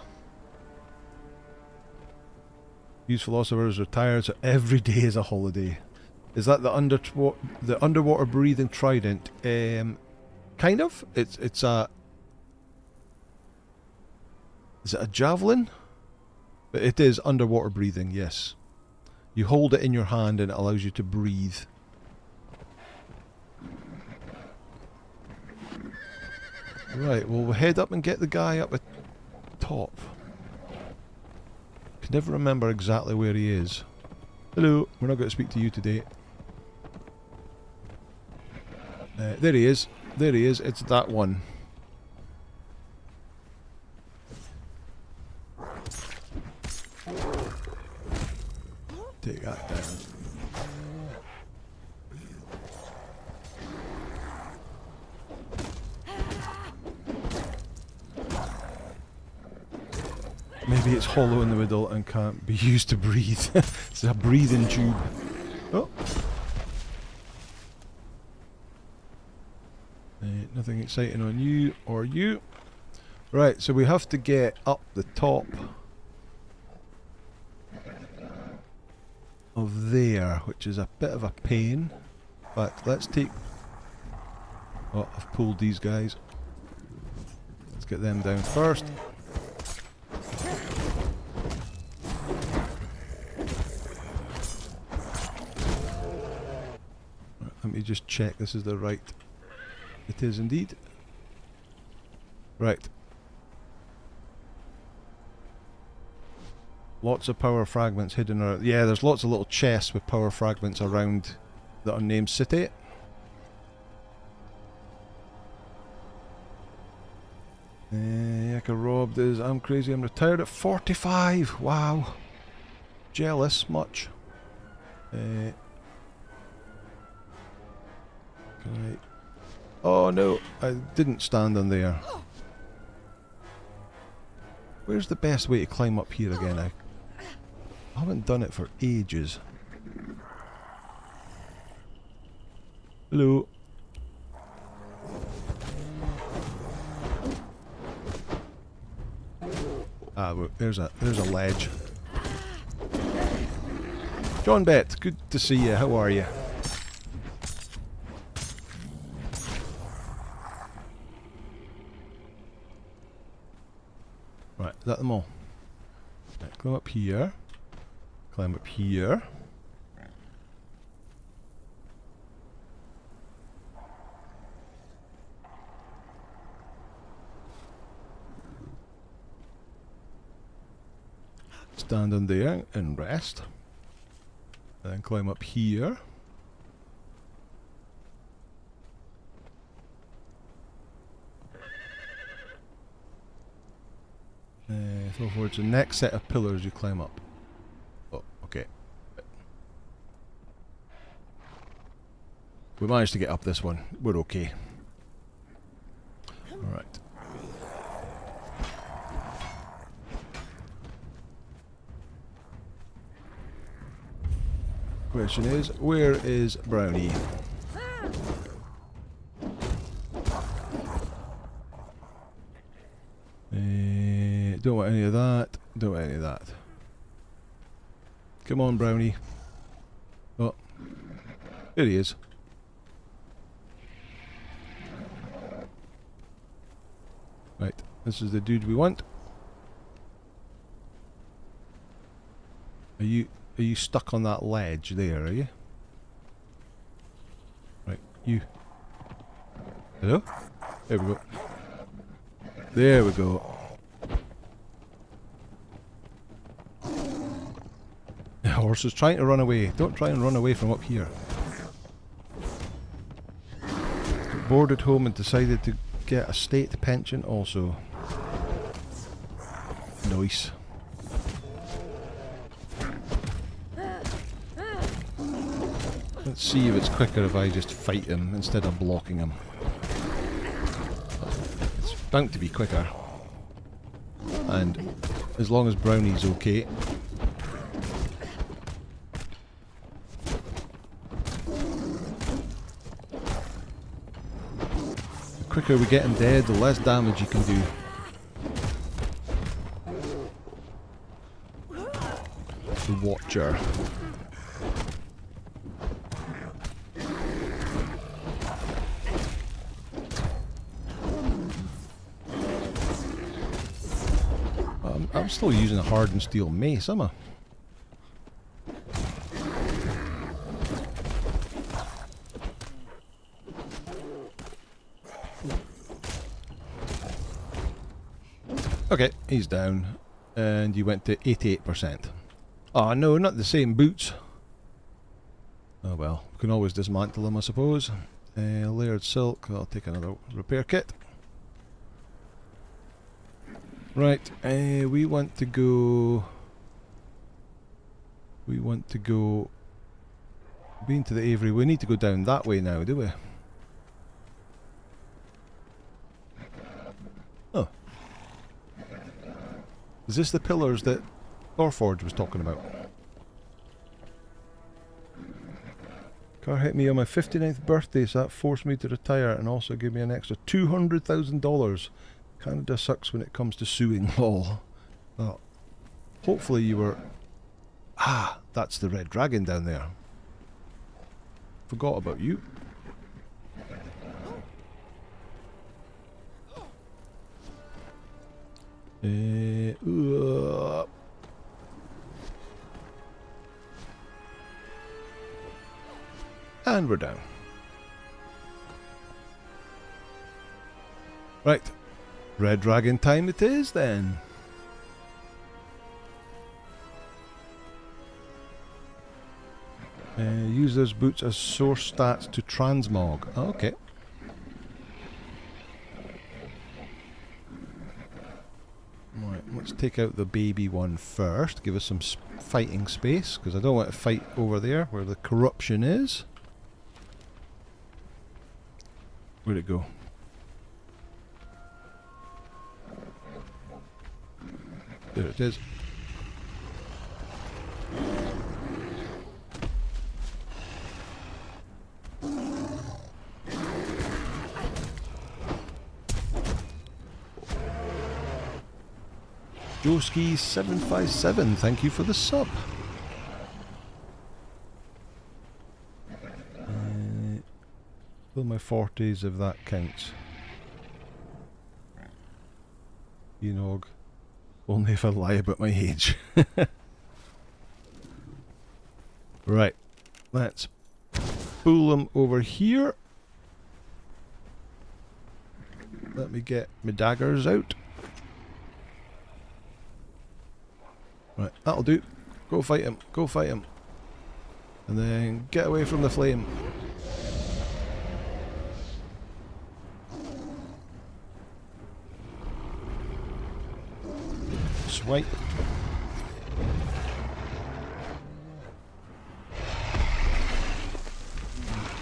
Speaker 1: These philosophers retired, so every day is a holiday. Is that the underwater breathing trident? Kind of. It's a. Is it a javelin? But it is underwater breathing. Yes. You hold it in your hand and it allows you to breathe. Right, well we'll head up and get the guy up at top. Can never remember exactly where he is. Hello, we're not going to speak to you today. There he is. There he is. It's that one. Take that down. Maybe it's hollow in the middle and can't be used to breathe. It's a breathing tube. Oh. Nothing exciting on you or you. Right, so we have to get up the top of there, which is a bit of a pain. In fact, let's take... Oh, I've pulled these guys. Let's get them down first. Let me just check this is the right... It is indeed. Right. Lots of power fragments hidden around... Yeah, there's lots of little chests with power fragments around the Unnamed City. Yaka robbed is... I'm crazy, I'm retired at 45! Wow! Jealous much. Can I... Oh no, I didn't stand on there. Where's the best way to climb up here again? I haven't done it for ages. Hello. Ah, there's a ledge. John Bett, good to see you. How are you? Right, is that them all? Right, climb up here. Climb up here. Stand on there and rest. And then climb up here. Throw forward. So next set of pillars you climb up. Oh, okay. We managed to get up this one. We're okay. Alright. Question is, where is Brownie? Don't want any of that. Don't want any of that. Come on, Brownie. Oh. There he is. Right. This is the dude we want. Are you stuck on that ledge there, are you? Right, you. Hello? There we go. There we go. The horse is trying to run away. Don't try and run away from up here. Got bored at home and decided to get a state pension also. Nice. Let's see if it's quicker if I just fight him instead of blocking him. It's bound to be quicker. And as long as Brownie's okay. The quicker we get him dead, the less damage you can do. The Watcher. I'm still using a hardened steel mace, am I? Okay, he's down. And you went to 88%. Oh no, not the same boots. Oh well, we can always dismantle them, I suppose. Layered silk, I'll take another repair kit. Right, we want to go... Being to the Avery, we need to go down that way now, do we? Oh. Is this the pillars that Thorforge was talking about? Car hit me on my 59th birthday, so that forced me to retire and also gave me an extra $200,000. Canada sucks when it comes to suing, lol. Oh. Hopefully you were... Ah, that's the red dragon down there. Forgot about you. And we're down. Right. Red dragon time it is then. Use those boots as source stats to transmog. Oh, okay. Right, let's take out the baby one first. Give us some fighting space, because I don't want to fight over there where the corruption is. Where'd it go? There it is. Joski757, thank you for the sub. Fill my 40s if that counts. Enog. Only if I lie about my age. Right. Let's pull them over here. Let me get my daggers out. Right, that'll do. Go fight him. Go fight him. And then get away from the flame. Wait.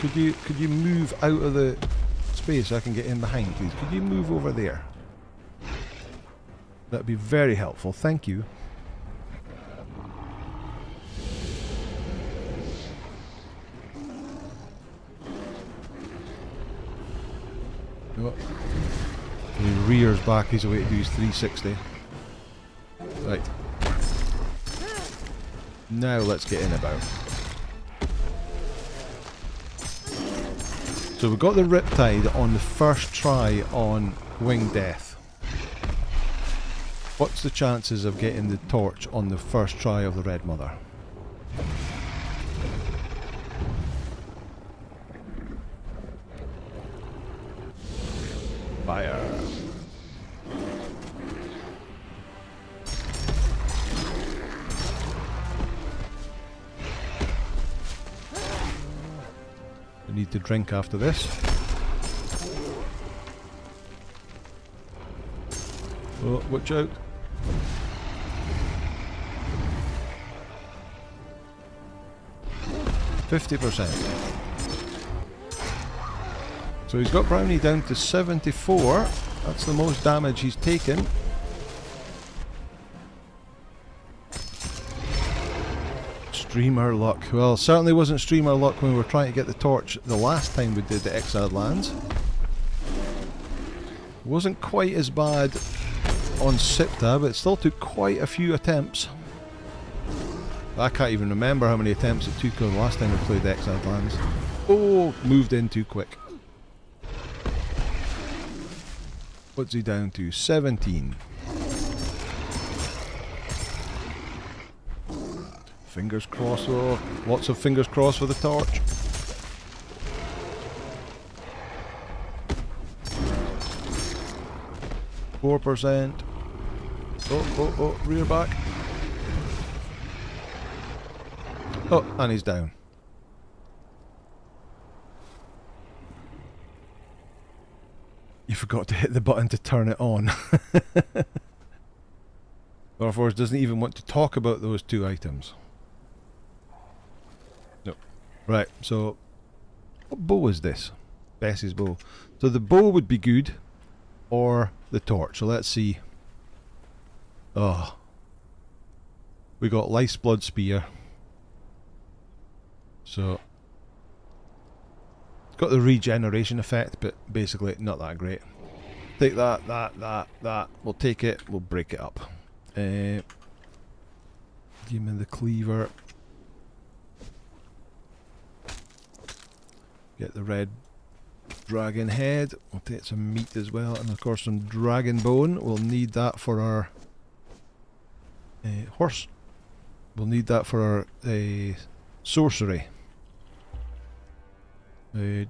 Speaker 1: Could you move out of the space so I can get in behind, please? Could you move over there? That'd be very helpful. Thank you. Oh. He rears back. He's away to do his 360. Right. Now let's get in about. So we got the Riptide on the first try on Winged Death. What's the chances of getting the torch on the first try of the Red Mother? Fire. I need to drink after this. Oh, watch out. %50. So he's got Brownie down to 74. That's the most damage he's taken. Streamer luck. Well, certainly wasn't streamer luck when we were trying to get the torch the last time we did the Exiled Lands. Wasn't quite as bad on Sipta, but it still took quite a few attempts. I can't even remember how many attempts it took the last time we played the Exiled Lands. Oh, moved in too quick. What's he down to? 17. Fingers crossed though. Lots of fingers crossed for the torch. %4. Oh, rear back. Oh, and he's down. You forgot to hit the button to turn it on. Therefore, it doesn't even want to talk about those two items. No. Right, so what bow is this? Bessie's bow. So the bow would be good, or the torch. So let's see. Oh. We got Lifeblood Spear. So it's got the regeneration effect, but basically not that great. Take that. We'll take it, we'll break it up. Give me the cleaver. Get the red dragon head. We'll take some meat as well, and of course some dragon bone. We'll need that for our horse. We'll need that for our sorcery. Oh,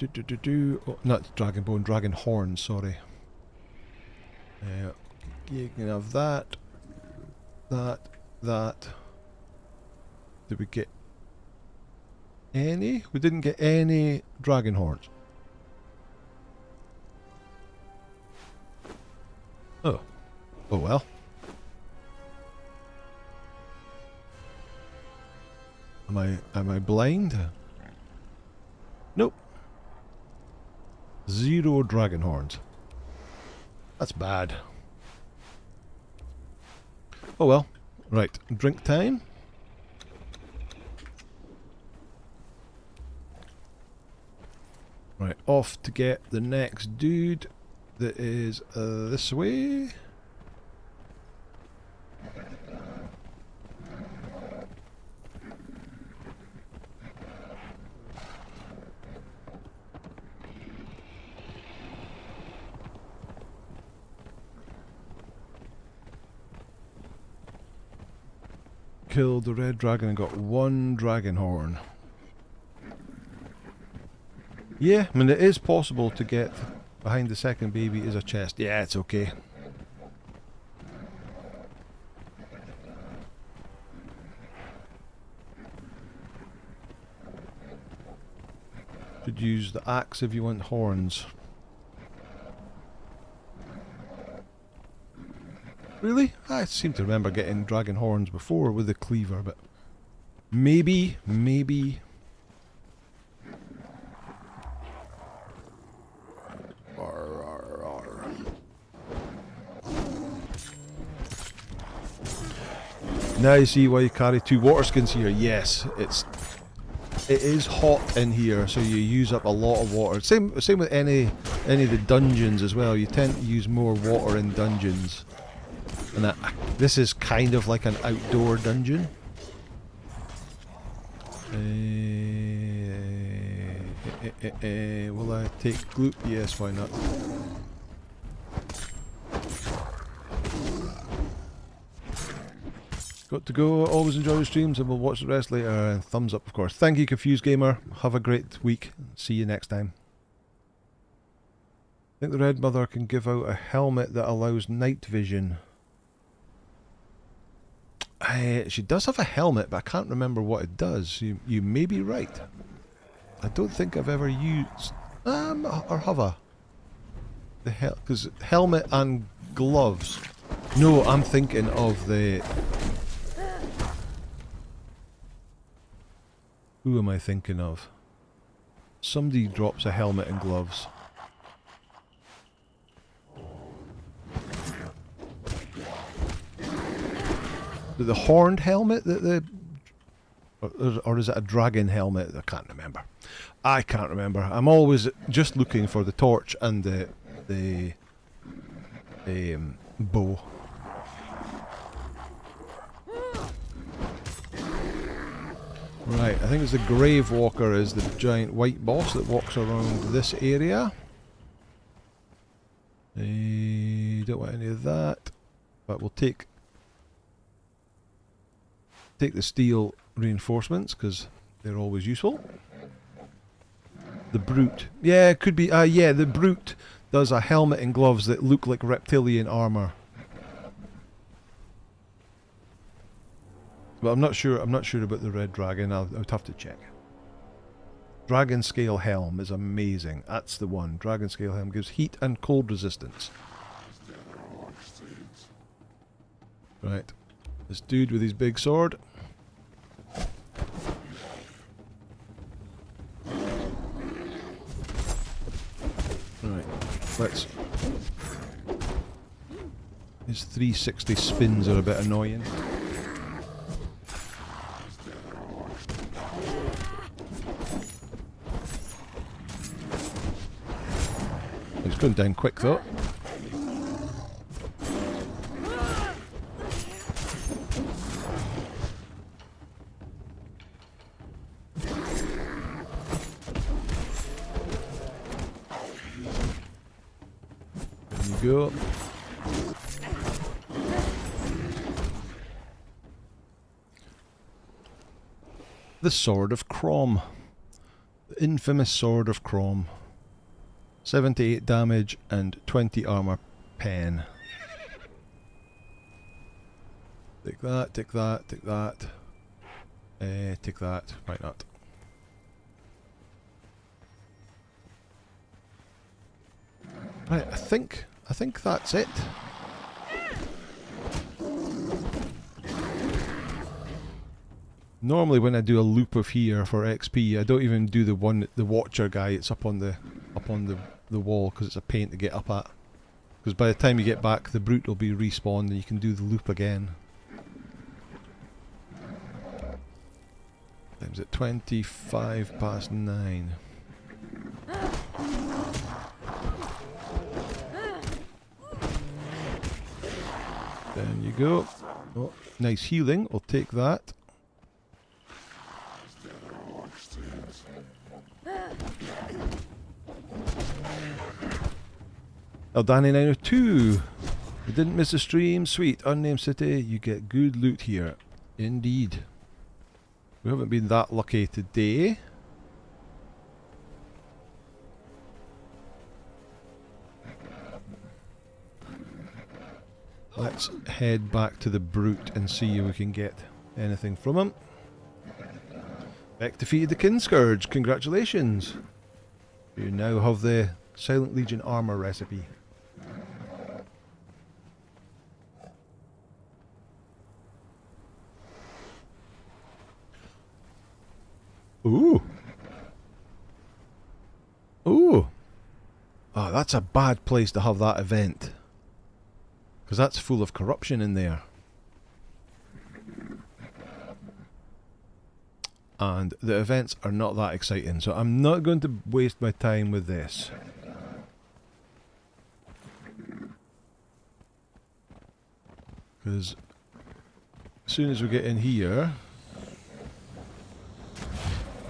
Speaker 1: not dragon bone, dragon horn, sorry. You can have that. Did we get any? We didn't get any dragon horns. Oh. Oh well. Am I blind? Nope. 0 dragon horns. That's bad. Oh well. Right, drink time. Right, off to get the next dude that is this way. Killed the red dragon and got 1 dragon horn. Yeah, I mean it is possible to get behind the second baby is a chest. Yeah, it's okay. Should use the axe if you want horns. Really? I seem to remember getting dragon horns before with the cleaver, but maybe. Arr, arr, arr. Now you see why you carry 2 water skins here. Yes, it is hot in here, so you use up a lot of water. Same with any of the dungeons as well. You tend to use more water in dungeons. And this is kind of like an outdoor dungeon. Will I take gloop? Yes, why not? Got to go. Always enjoy the streams and we'll watch the rest later. And thumbs up, of course. Thank you, Confused Gamer. Have a great week. See you next time. I think the Red Mother can give out a helmet that allows night vision. She does have a helmet, but I can't remember what it does. You may be right. I don't think I've ever used... or have I? Because helmet and gloves. No, I'm thinking of the... Who am I thinking of? Somebody drops a helmet and gloves. The horned helmet that the... Or is it a dragon helmet? I can't remember. I can't remember. I'm always just looking for the torch and the bow. Right, I think it's the Grave Walker is the giant white boss that walks around this area. Don't want any of that, but we'll take the steel reinforcements because they're always useful. The Brute, yeah, it could be. Yeah, the Brute does a helmet and gloves that look like reptilian armor. But I'm not sure. I'm not sure about the red dragon. I would have to check. Dragon scale helm is amazing. That's the one. Dragon scale helm gives heat and cold resistance. Right, this dude with his big sword. Right, let's. His 360 spins are a bit annoying. He's going down quick though. There you go. The Sword of Crom. The infamous Sword of Crom. 78 damage and 20 armor pen. Take that, take that, take that. Take that, why not? Right, I think that's it. Normally when I do a loop of here for XP, I don't even do the Watcher guy. It's up on the wall because it's a pain to get up at. Because by the time you get back, the Brute will be respawned and you can do the loop again. Time's at 25 past 9. There you go. Oh, nice healing. We'll take that. Danny 902. You didn't miss a stream. Sweet. Unnamed City. You get good loot here. Indeed. We haven't been that lucky today. Let's head back to the Brute and see if we can get anything from him. Beck defeated the Kinscourge. Congratulations. You now have the Silent Legion armor recipe. Ooh. Ooh. Oh, that's a bad place to have that event. Because that's full of corruption in there. And the events are not that exciting, so I'm not going to waste my time with this. Because as soon as we get in here...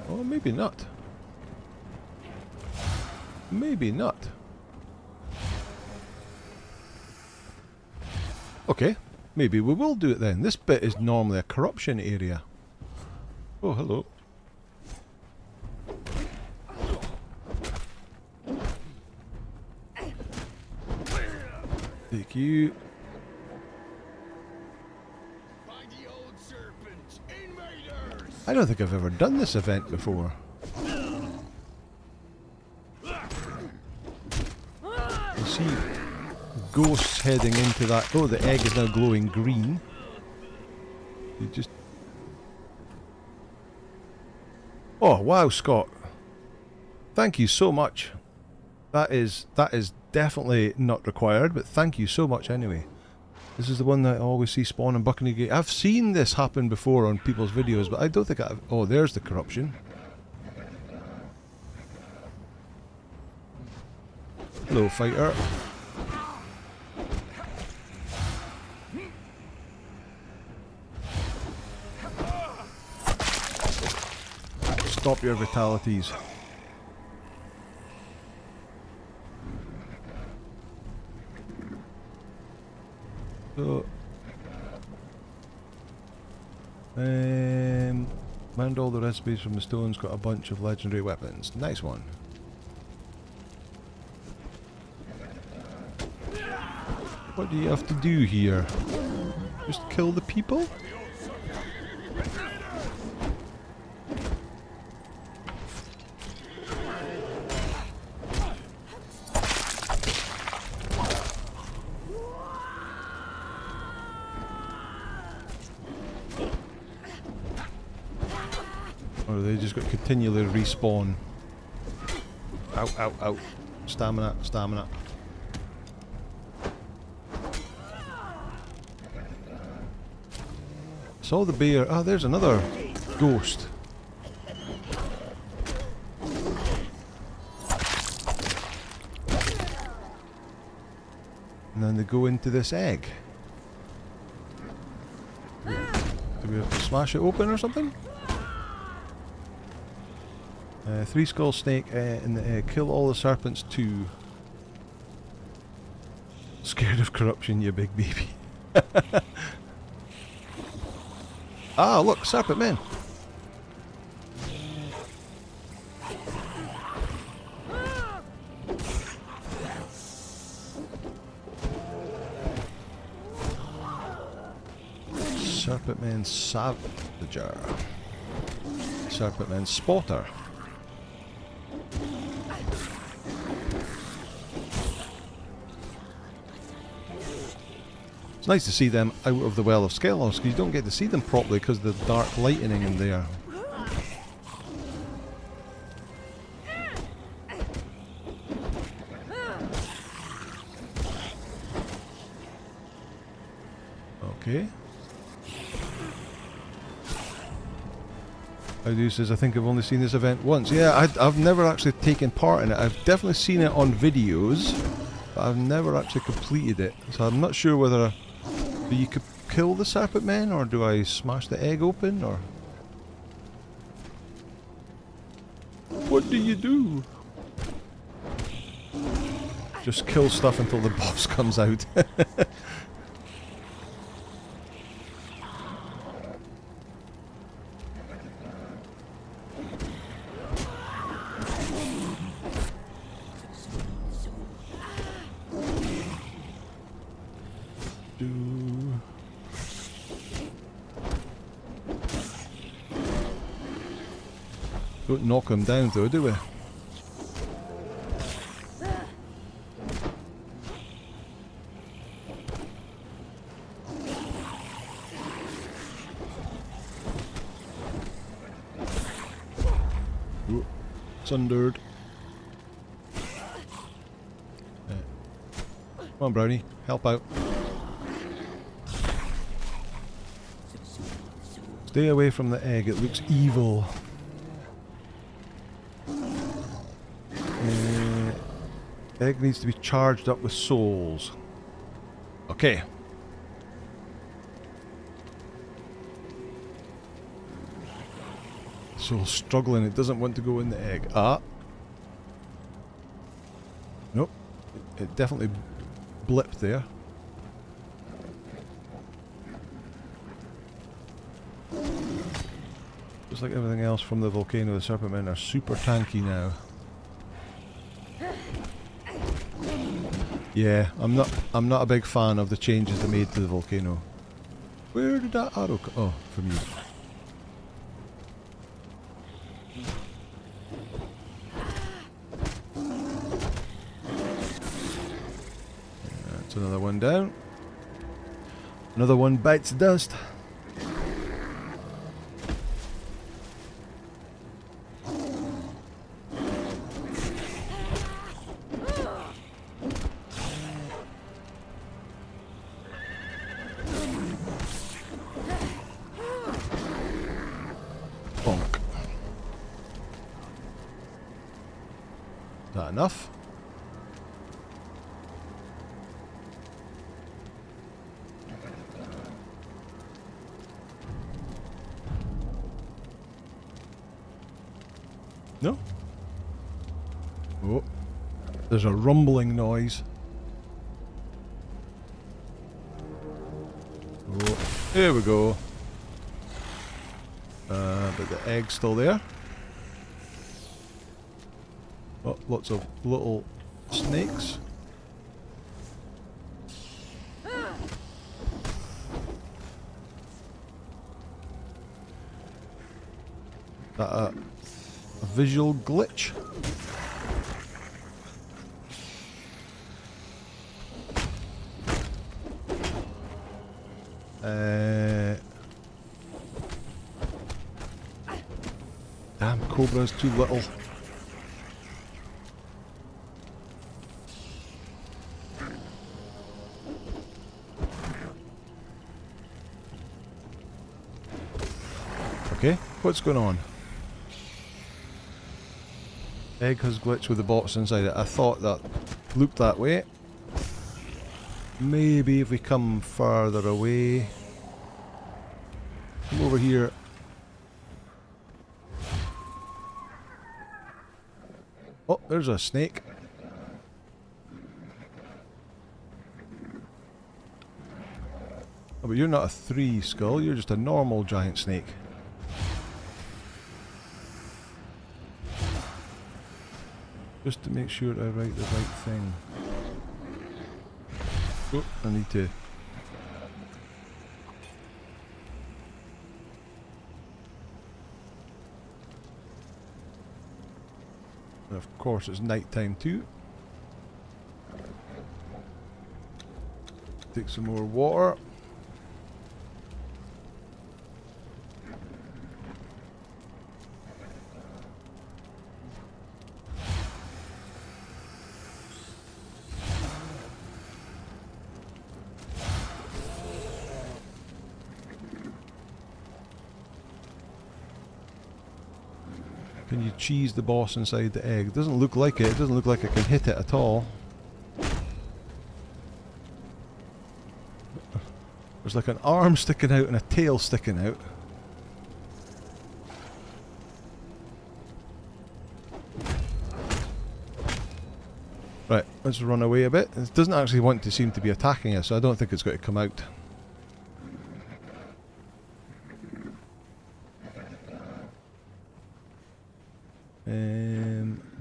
Speaker 1: Oh, maybe not. Maybe not. Okay, maybe we will do it then. This bit is normally a corruption area. Oh, hello. Thank you. I don't think I've ever done this event before. You see ghosts heading into that. Oh, the egg is now glowing green. You just... Oh, wow, Scott. Thank you so much. That is definitely not required, but thank you so much anyway. This is the one that I always see spawn in Buckingham Gate. I've seen this happen before on people's videos, but I don't think I've... Oh, there's the corruption. Hello, fighter. Stop your vitalities. So, mined all the recipes from the stones, got a bunch of legendary weapons. Nice one. What do you have to do here? Just kill the people? Or they just got to continually respawn. Ow, ow, ow. Stamina, stamina. Saw the bear. Oh, there's another ghost. And then they go into this egg. Do we have to smash it open or something? 3 skull snake in the egg. Kill all the serpents too. Scared of corruption, you big baby. Ah, look, serpent men. Serpent man savager. Serpent man spotter. It's nice to see them out of the Well of Skelos, because you don't get to see them properly because of the dark lightning in there. Okay. Idu says, I think I've only seen this event once. Yeah, I've never actually taken part in it. I've definitely seen it on videos, but I've never actually completed it. So I'm not sure whether... Do you kill the serpent men, or do I smash the egg open, or... What do you do? Just kill stuff until the boss comes out. Don't knock him down though, do we? Sundered. Come on, Brownie. Help out. Stay away from the egg. It looks evil. Egg needs to be charged up with souls. Okay. Soul struggling. It doesn't want to go in the egg. Ah. Nope. It definitely blipped there. Just like everything else from the volcano, the serpent men are super tanky now. Yeah, I'm not a big fan of the changes they made to the volcano. Where did that arrow come? Oh, from you. That's another one down. Another one bites dust. That enough? No? Oh, there's a rumbling noise. Oh, here we go. But the egg's still there. Oh, lots of little snakes. That a visual glitch? Damn, Cobra's too little. Okay, what's going on? Egg has glitched with the box inside it. I thought that looked that way. Maybe if we come further away. Come over here. Oh, there's a snake. Oh, but you're not a 3 skull, you're just a normal giant snake. Just to make sure I write the right thing. Oh, I need to. And of course it's night time too. Take some more water. Can you cheese the boss inside the egg? It doesn't look like it. It doesn't look like I can hit it at all. There's like an arm sticking out and a tail sticking out. Right, let's run away a bit. It doesn't actually want to seem to be attacking us, so I don't think it's going to come out.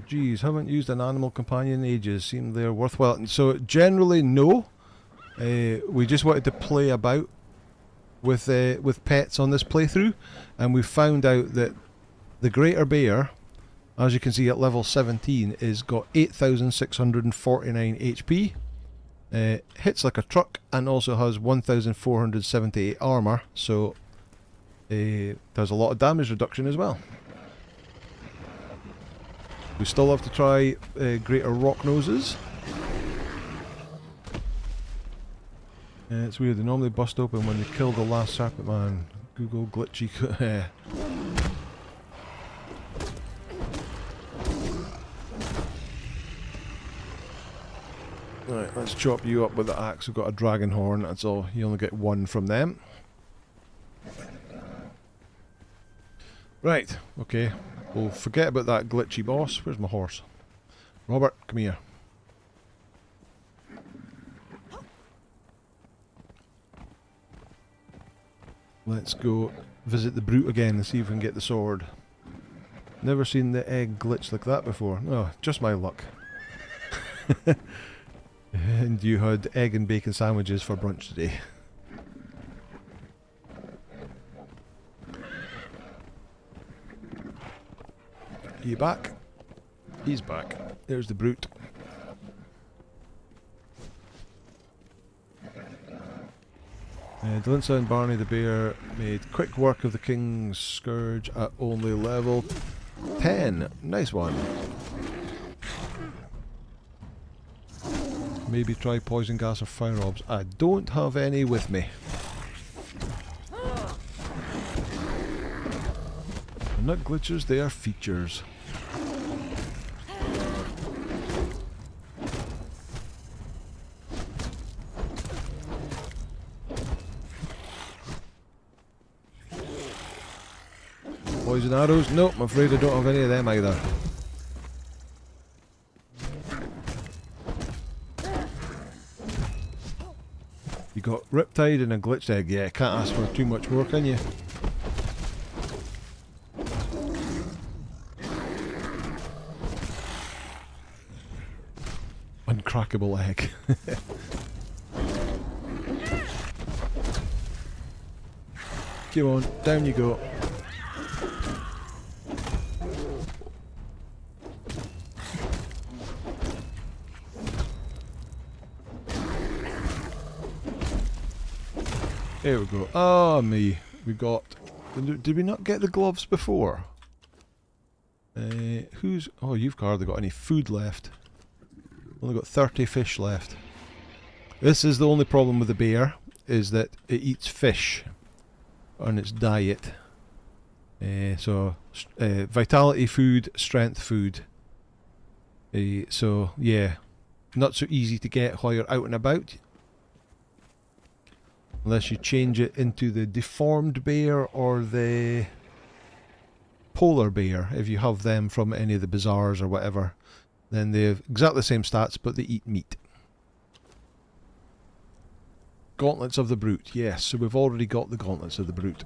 Speaker 1: Geez, haven't used an animal companion in ages. Seem they're worthwhile. And so generally, no. We just wanted to play about with pets on this playthrough, and we found out that the greater bear, as you can see at level 17, is got 8,649 HP. Hits like a truck, and also has 1,478 armor. So does a lot of damage reduction as well. We still have to try greater rock noses. It's weird, they normally bust open when they kill the last serpent man. Google glitchy. Right, let's chop you up with the axe. We've got a dragon horn, that's all. You only get one from them. Right, okay. We'll forget about that glitchy boss. Where's my horse? Robert, come here. Let's go visit the brute again and see if we can get the sword. Never seen the egg glitch like that before. Oh, just my luck. And you had egg and bacon sandwiches for brunch today. Are you back? He's back. There's the brute. Delinsa and Barney the bear made quick work of the King's Scourge at only level 10. Nice one. Maybe try poison gas or fire orbs. I don't have any with me. They're not glitches, they are features. Poison arrows? Nope, I'm afraid I don't have any of them either. You got Riptide and a glitched egg. Yeah, can't ask for too much more, can you? Uncrackable egg. Come on, down you go. There we go. Ah, me. We got... Did we not get the gloves before? Who's... Oh, you've hardly got any food left. Only got 30 fish left. This is the only problem with the bear, is that it eats fish on its diet. Vitality food, strength food. So, yeah. Not so easy to get while you're out and about. Unless you change it into the deformed bear or the polar bear, if you have them from any of the bazaars or whatever. Then they have exactly the same stats, but they eat meat. Gauntlets of the Brute, yes, so we've already got the Gauntlets of the Brute.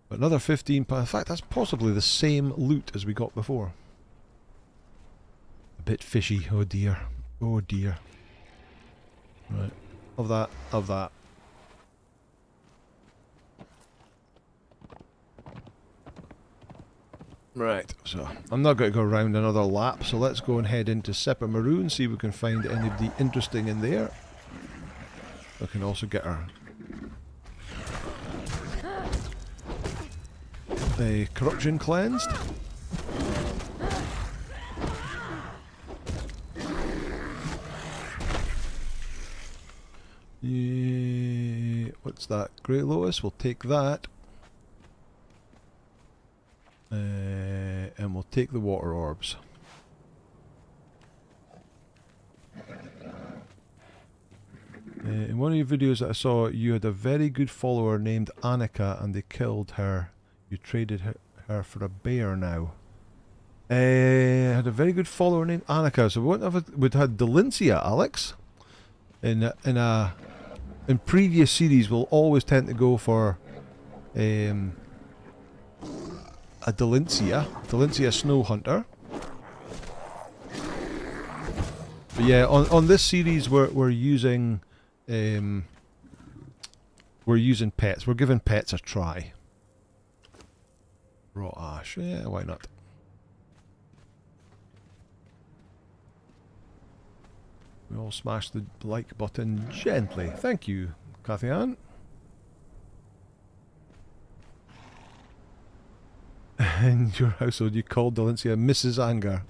Speaker 1: But another 15 in fact, that's possibly the same loot as we got before. A bit fishy, oh dear. Oh dear. Right. Of that, of that. Right, so I'm not going to go around another lap, so let's go and head into Seppa Maroon, see if we can find anybody interesting in there. We can also get our corruption cleansed. What's that? Great Lotus, we'll take that. And we'll take the water orbs. In one of your videos that I saw, you had a very good follower named Annika and they killed her. You traded her for a bear now. I had a very good follower named Annika, so we'd had Delincia, Alex. In previous series, we'll always tend to go for a Delincia Snow Hunter. But yeah, on this series we're using pets. We're giving pets a try. Raw ash, yeah, why not? We all smash the like button gently. Thank you, Cathy Ann. in your household you called Dalencia Mrs. Anger.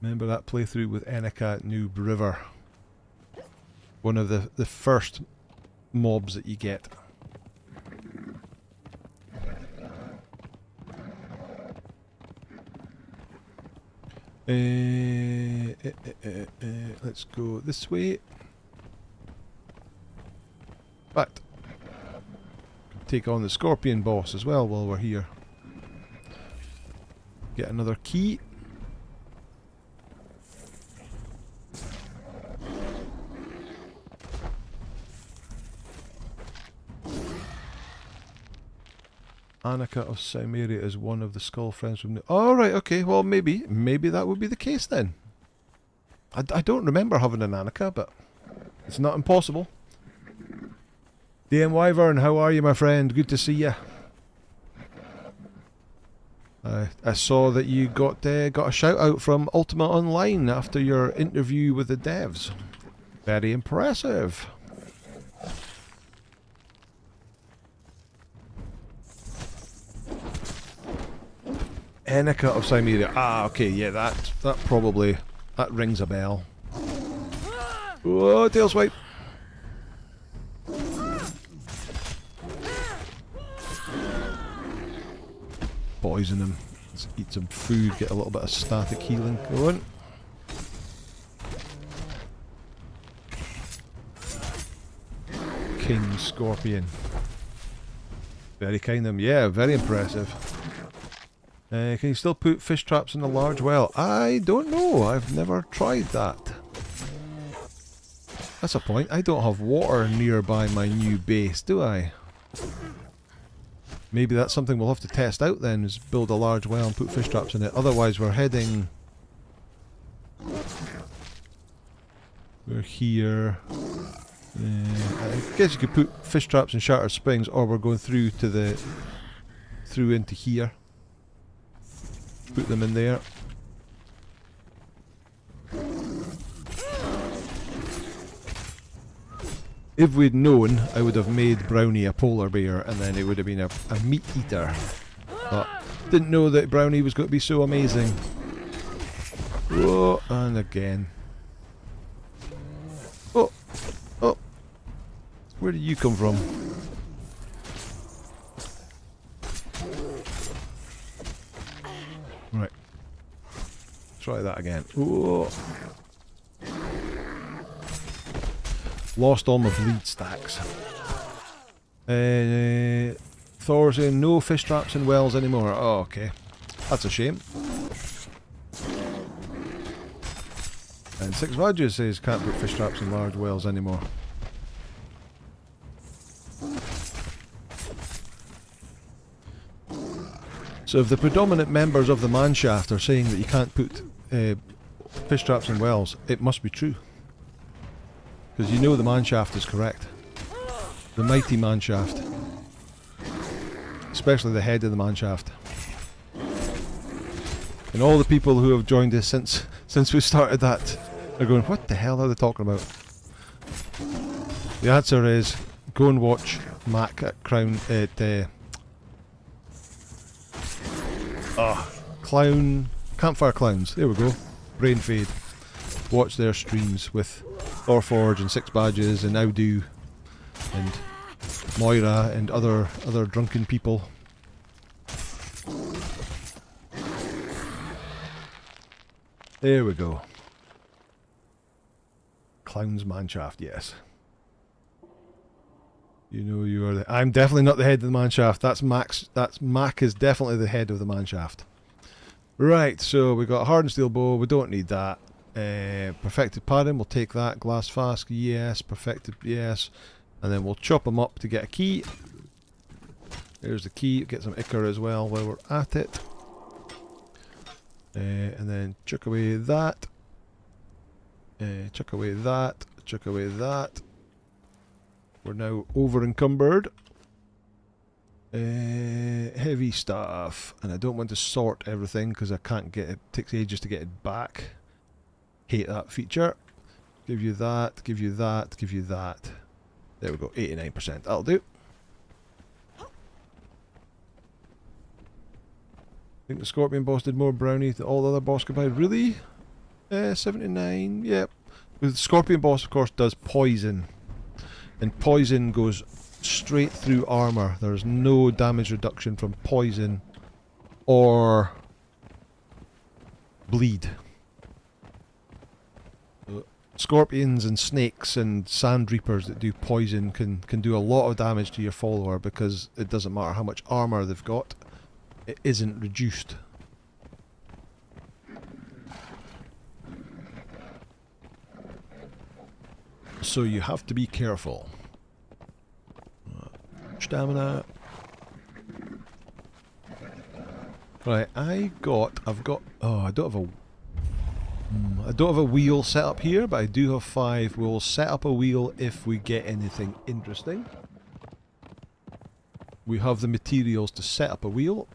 Speaker 1: Remember that playthrough with Enika at Noob River? One of the first mobs that you get. Let's go this way. But take on the Scorpion boss as well while we're here. Get another key. Annika of Cimmeria is one of the Skull friends from the... Oh, right, okay, well maybe that would be the case then. I don't remember having an Annika, but it's not impossible. DM Wyvern, how are you, my friend? Good to see you. I saw that you got a shout out from Ultima Online after your interview with the devs. Very impressive. Enika of Cimmeria. Ah, okay, yeah, that probably rings a bell. Whoa, tail swipe. Poison him. Let's eat some food, get a little bit of static healing going. King Scorpion. Very kind of him. Yeah, very impressive. Can you still put fish traps in a large well? I don't know. I've never tried that. That's a point. I don't have water nearby my new base, do I? Maybe that's something we'll have to test out then, is build a large well and put fish traps in it. Otherwise we're heading... We're here. I guess you could put fish traps in Shattered Springs, or we're going through to the... through into here. Put them in there. If we'd known, I would have made Brownie a polar bear and then it would have been a meat eater. But didn't know that Brownie was going to be so amazing. Whoa, and again. Oh, oh. Where did you come from? Right. Try that again. Whoa. Lost all my bleed stacks. Thor saying no fish traps in wells anymore. Oh, okay. That's a shame. And Six Vadges says can't put fish traps in large wells anymore. So if the predominant members of the Manshaft are saying that you can't put fish traps in wells, it must be true. Because you know the Manshaft is correct. The mighty Manshaft. Especially the head of the Manshaft. And all the people who have joined us since we started that are going, what the hell are they talking about? The answer is, go and watch Mac at Campfire Clowns. There we go. Brain fade. Watch their streams with Thorforge and Six Badges and Audu and Moira and other drunken people. There we go. Clowns Manshaft, yes. You know you are the... I'm definitely not the head of the Manshaft. That's Mac is definitely the head of the Manshaft. Right, so we got Hardened Steel Bow, we don't need that. Perfected Pattern, we'll take that. Glass Flask, yes. Perfected, yes. And then we'll chop them up to get a key. There's the key, get some Ichor as well while we're at it. And then chuck away that. Chuck away that. Chuck away that. We're now over encumbered. Heavy stuff. And I don't want to sort everything because I can't get it. It takes ages to get it back. Hate that feature. Give you that, give you that, give you that. There we go, 89%. That'll do. I think the Scorpion boss did more brownie than all the other boss combined. Really? 79, yep. The Scorpion boss, of course, does poison. And poison goes straight through armour. There's no damage reduction from poison or bleed. Scorpions and snakes and sand reapers that do poison can do a lot of damage to your follower because it doesn't matter how much armour they've got, it isn't reduced. So you have to be careful. Stamina. Right, I've got, oh, I don't have a wheel set up here, but I do have 5. We'll set up a wheel if we get anything interesting. We have the materials to set up a wheel.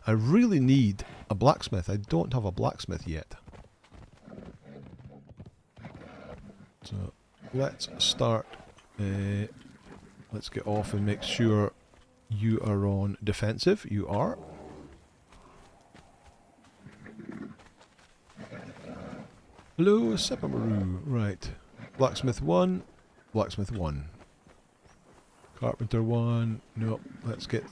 Speaker 1: I really need a blacksmith. I don't have a blacksmith yet. So let's start. Let's get off and make sure you are on defensive. You are. Hello, Sepamaru. Right. Blacksmith 1. Blacksmith 1. Carpenter 1. Nope. Let's get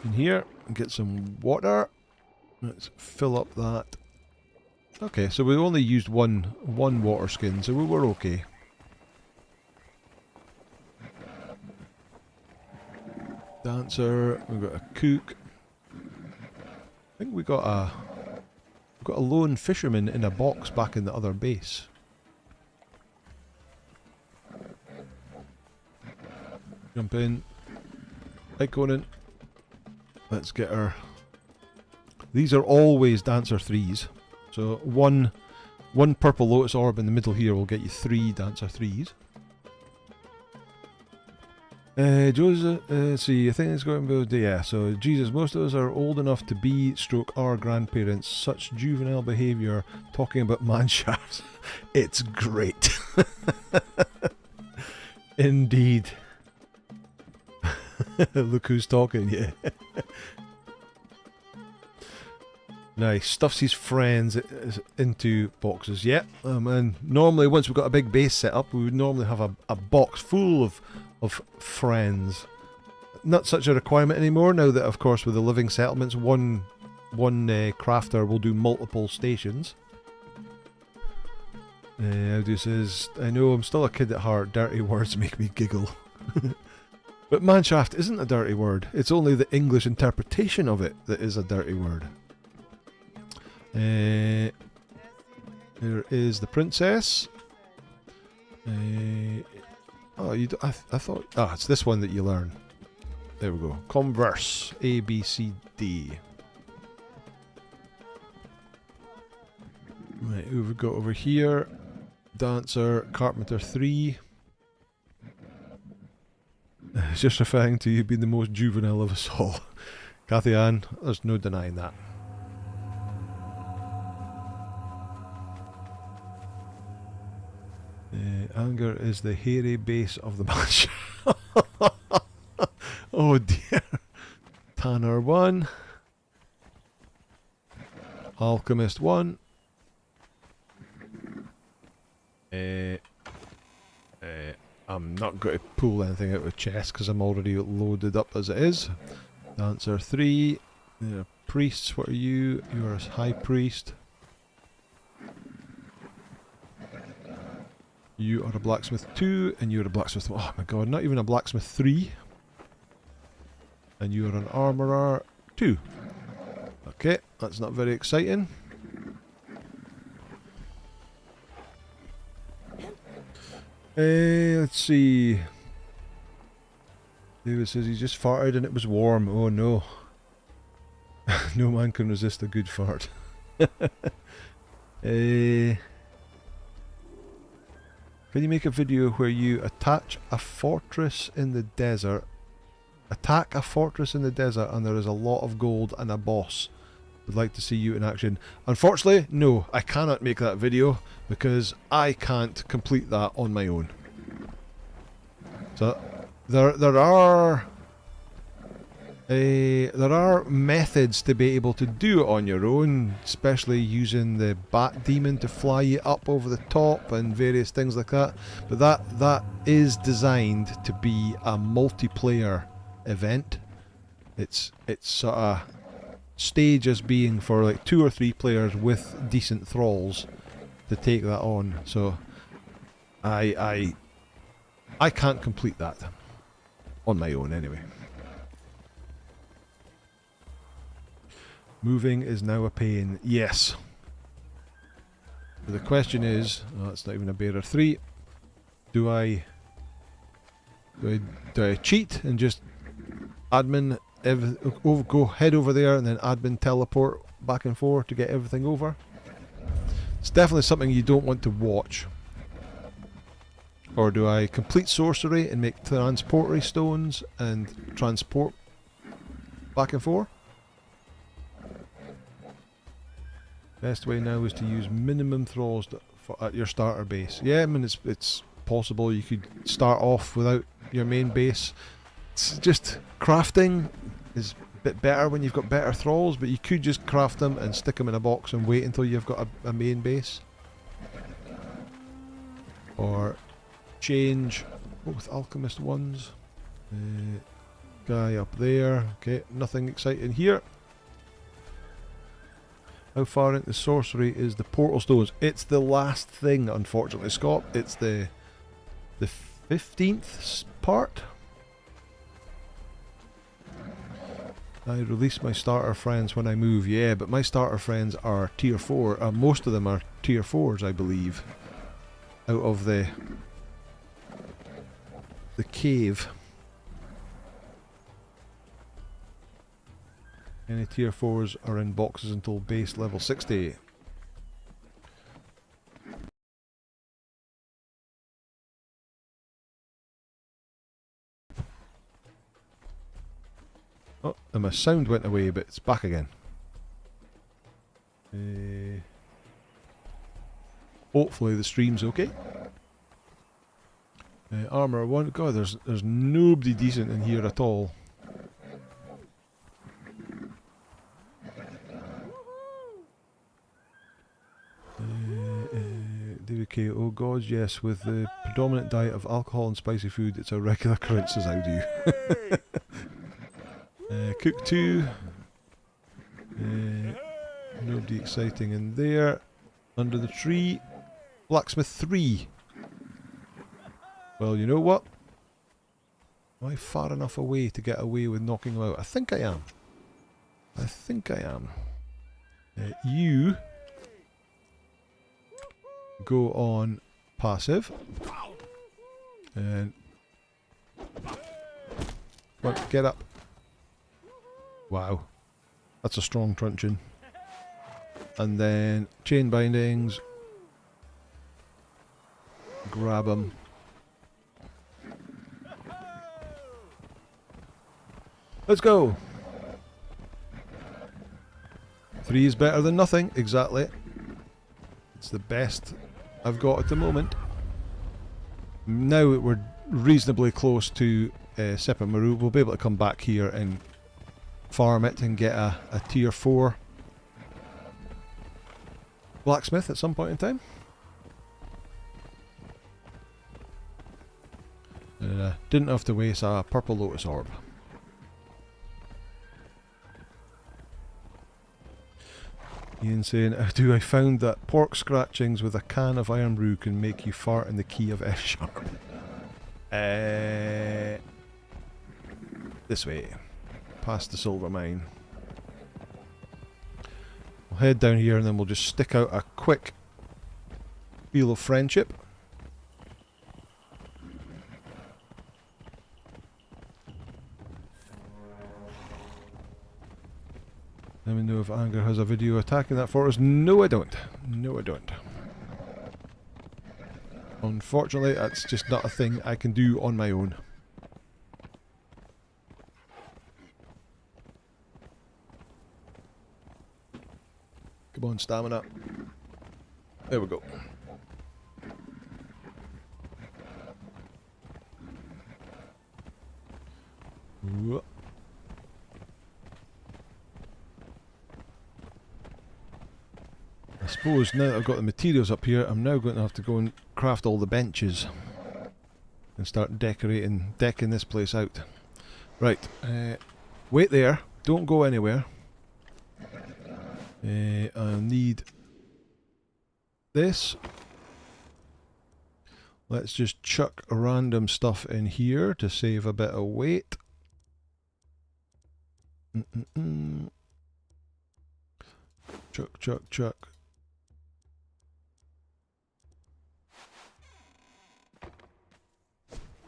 Speaker 1: in here and get some water. Let's fill up that. Okay, so we only used one water skin, so we were okay. Dancer. We've got a cook. I think we got a lone fisherman in a box back in the other base. Jump in. Hi, Conan. Let's get her. These are always Dancer 3s. So one purple lotus orb in the middle here will get you 3 Dancer 3s. Joseph, see, I think it's going to be, yeah, so Jesus, most of us are old enough to be stroke our grandparents. Such juvenile behaviour, talking about manshafts. It's great. Indeed. Look who's talking, yeah. Nice. Stuffs his friends into boxes, yeah. And normally once we've got a big base set up, we would normally have a box full of friends. Not such a requirement anymore now that, of course, with the living settlements, one crafter will do multiple stations. Audi says, I know I'm still a kid at heart, dirty words make me giggle. But manshaft isn't a dirty word, it's only the English interpretation of it that is a dirty word. There is the princess. Oh, you I thought... Ah, it's this one that you learn. There we go. Converse. A, B, C, D. Right, who have we got over here? Dancer, Carpenter 3. It's just referring to you being the most juvenile of us all. Kathy Ann, there's no denying that. Anger is the hairy base of the match. Oh dear. Tanner 1. Alchemist 1. I'm not going to pull anything out of the chest because I'm already loaded up as it is. Dancer 3. Priests, what are you? You're a high priest. You are a blacksmith 2, and you're a blacksmith... Oh my god, not even a blacksmith 3. And you are an armourer 2. Okay, that's not very exciting. Let's see. David says he just farted and it was warm. Oh no. No man can resist a good fart. Can you make a video where you attach a fortress in the desert, attack a fortress in the desert, and there is a lot of gold and a boss, would like to see you in action. Unfortunately, no, I cannot make that video because I can't complete that on my own. So there are methods to be able to do it on your own, especially using the bat demon to fly you up over the top and various things like that. But that is designed to be a multiplayer event. It's sort of staged as being for like 2 or 3 players with decent thralls to take that on. So I can't complete that on my own anyway. Moving is now a pain. Yes. The question is, oh, it's not even a bearer 3. Do I cheat and just admin go head over there and then admin teleport back and forth to get everything over? It's definitely something you don't want to watch. Or do I complete sorcery and make transportory stones and transport back and forth? Best way now is to use minimum thralls at your starter base. Yeah, I mean it's possible you could start off without your main base. It's just crafting is a bit better when you've got better thralls, but you could just craft them and stick them in a box and wait until you've got a main base. Or change both alchemist ones. Guy up there. Okay, nothing exciting here. How far into sorcery is the portal stones? It's the last thing, unfortunately, Scott. It's the 15th part. I release my starter friends when I move. Yeah, but my starter friends are tier 4. Most of them are tier 4s, I believe. Out of the cave. Any tier 4s are in boxes until base level 60. Oh, and my sound went away, but it's back again. Hopefully the stream's okay. Armor 1. God, there's nobody decent in here at all. DVK, oh god, yes, with the predominant diet of alcohol and spicy food, it's a regular occurrence, says how do you. Cook 2. Nobody exciting in there. Under the tree. Blacksmith 3. Well, you know what? Am I far enough away to get away with knocking them out? I think I am. I think I am. You go on passive. And come on, get up. Wow. That's a strong truncheon. And then chain bindings. Grab them. Let's go. 3 is better than nothing, exactly. It's the best I've got at the moment. Now that we're reasonably close to Seppa Maru, we'll be able to come back here and farm it and get a tier 4 blacksmith at some point in time. Didn't have to waste a purple lotus orb. Ian saying, do I found that pork scratchings with a can of iron brew can make you fart in the key of F sharp? This way. Past the silver mine. We'll head down here and then we'll just stick out a quick wheel of friendship. Let me know if Anger has a video attacking that for us. No, I don't. No, I don't. Unfortunately, that's just not a thing I can do on my own. Come on, stamina. There we go. Whoa. I suppose now that I've got the materials up here, I'm now going to have to go and craft all the benches and start decking this place out. Right, wait there, don't go anywhere. I need this. Let's just chuck random stuff in here to save a bit of weight. Chuck, chuck, chuck.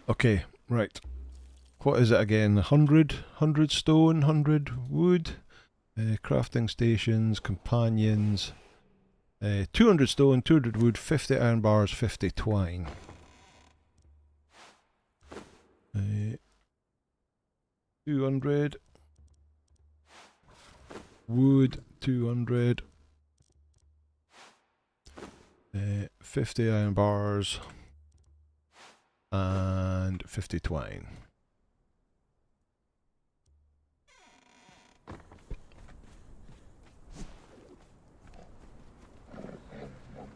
Speaker 1: Okay, right. What is it again? 100 stone, 100 wood. Crafting stations, companions. 200 stone, 200 wood, 50 iron bars, 50 twine. 200 wood, 200. 50 iron bars and 50 twine.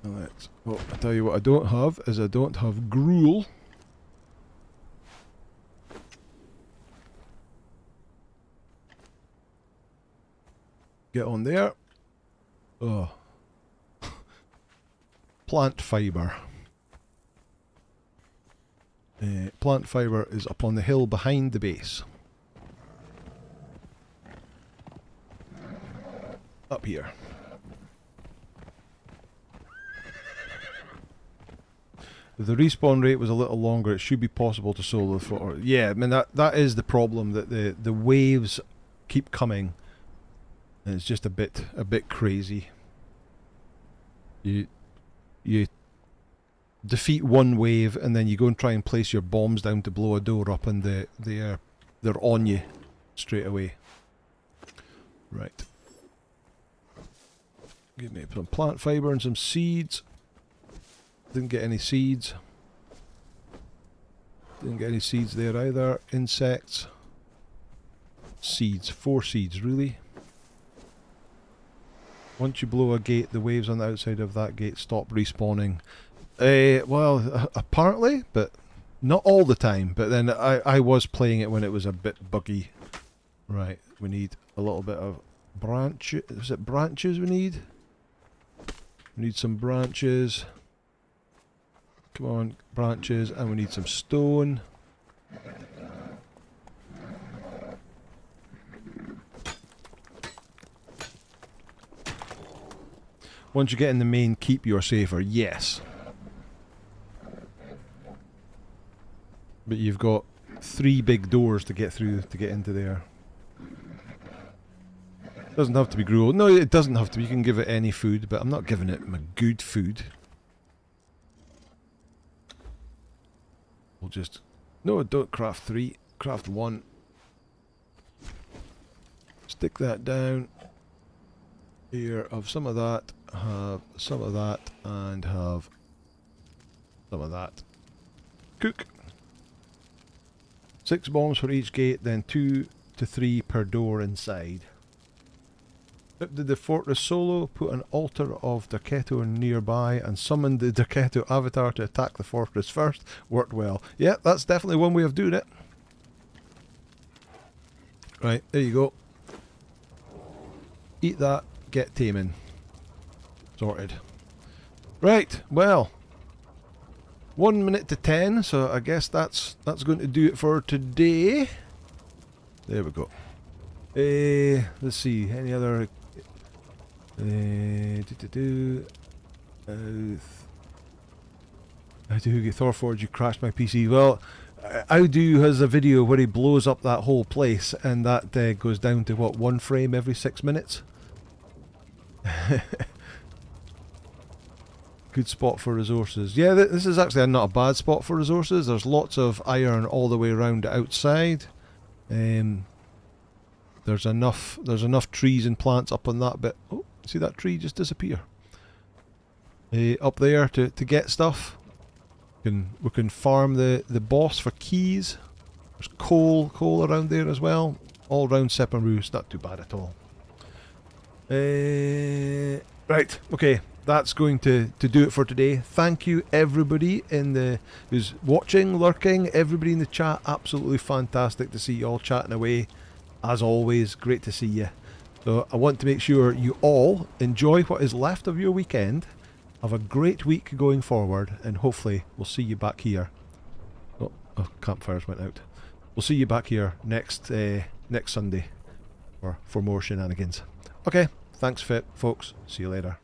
Speaker 1: Let's, well, I tell you what I don't have is I don't have gruel. Get on there. Oh. Plant fibre. Plant fibre is up on the hill behind the base. Up here. If the respawn rate was a little longer, it should be possible to solo the floor. Yeah, I mean that is the problem, that the waves keep coming, and it's just a bit crazy. You defeat one wave, and then you go and try and place your bombs down to blow a door up, and they're on you straight away. Right. Give me some plant fibre and some seeds. Didn't get any seeds. Didn't get any seeds there either. Insects. Seeds. 4 seeds, really. Once you blow a gate, the waves on the outside of that gate stop respawning. Well, apparently, but not all the time. But then I was playing it when it was a bit buggy. Right, we need a little bit of branches. Is it branches we need? We need some branches. Come on, branches, and we need some stone. Once you get in the main keep, you're safer, yes. But you've got 3 big doors to get through to get into there. Doesn't have to be gruel. No, it doesn't have to be. You can give it any food, but I'm not giving it my good food. We'll just... No, don't craft 3. Craft 1. Stick that down. Here, have some of that, have some of that, and have some of that. Cook. 6 bombs for each gate, then 2 to 3 per door inside. Did the fortress solo, put an altar of Derketo nearby, and summoned the Derketo avatar to attack the fortress first. Worked well. Yeah, that's definitely one way of doing it. Right, there you go. Eat that, get taming. Sorted. Right, well. 1 minute to 10, so I guess that's going to do it for today. There we go. Let's see, any other... How do get Thorforge, you crashed my PC. Well, Audu has a video where he blows up that whole place, and that goes down to what, 1 frame every 6 minutes? Good spot for resources. Yeah, this is actually not a bad spot for resources. There's lots of iron all the way around outside. There's enough trees and plants up on that bit. Oh, See that tree just disappear. Up there to get stuff. We can farm the boss for keys. There's coal around there as well. All round Seppenrue, it's not too bad at all. Right, okay, that's going to do it for today. Thank you everybody who's watching, lurking, everybody in the chat. Absolutely fantastic to see you all chatting away. As always, great to see you. So I want to make sure you all enjoy what is left of your weekend. Have a great week going forward, and hopefully we'll see you back here. Oh, campfires went out. We'll see you back here next Sunday for more shenanigans. Okay, thanks folks. See you later.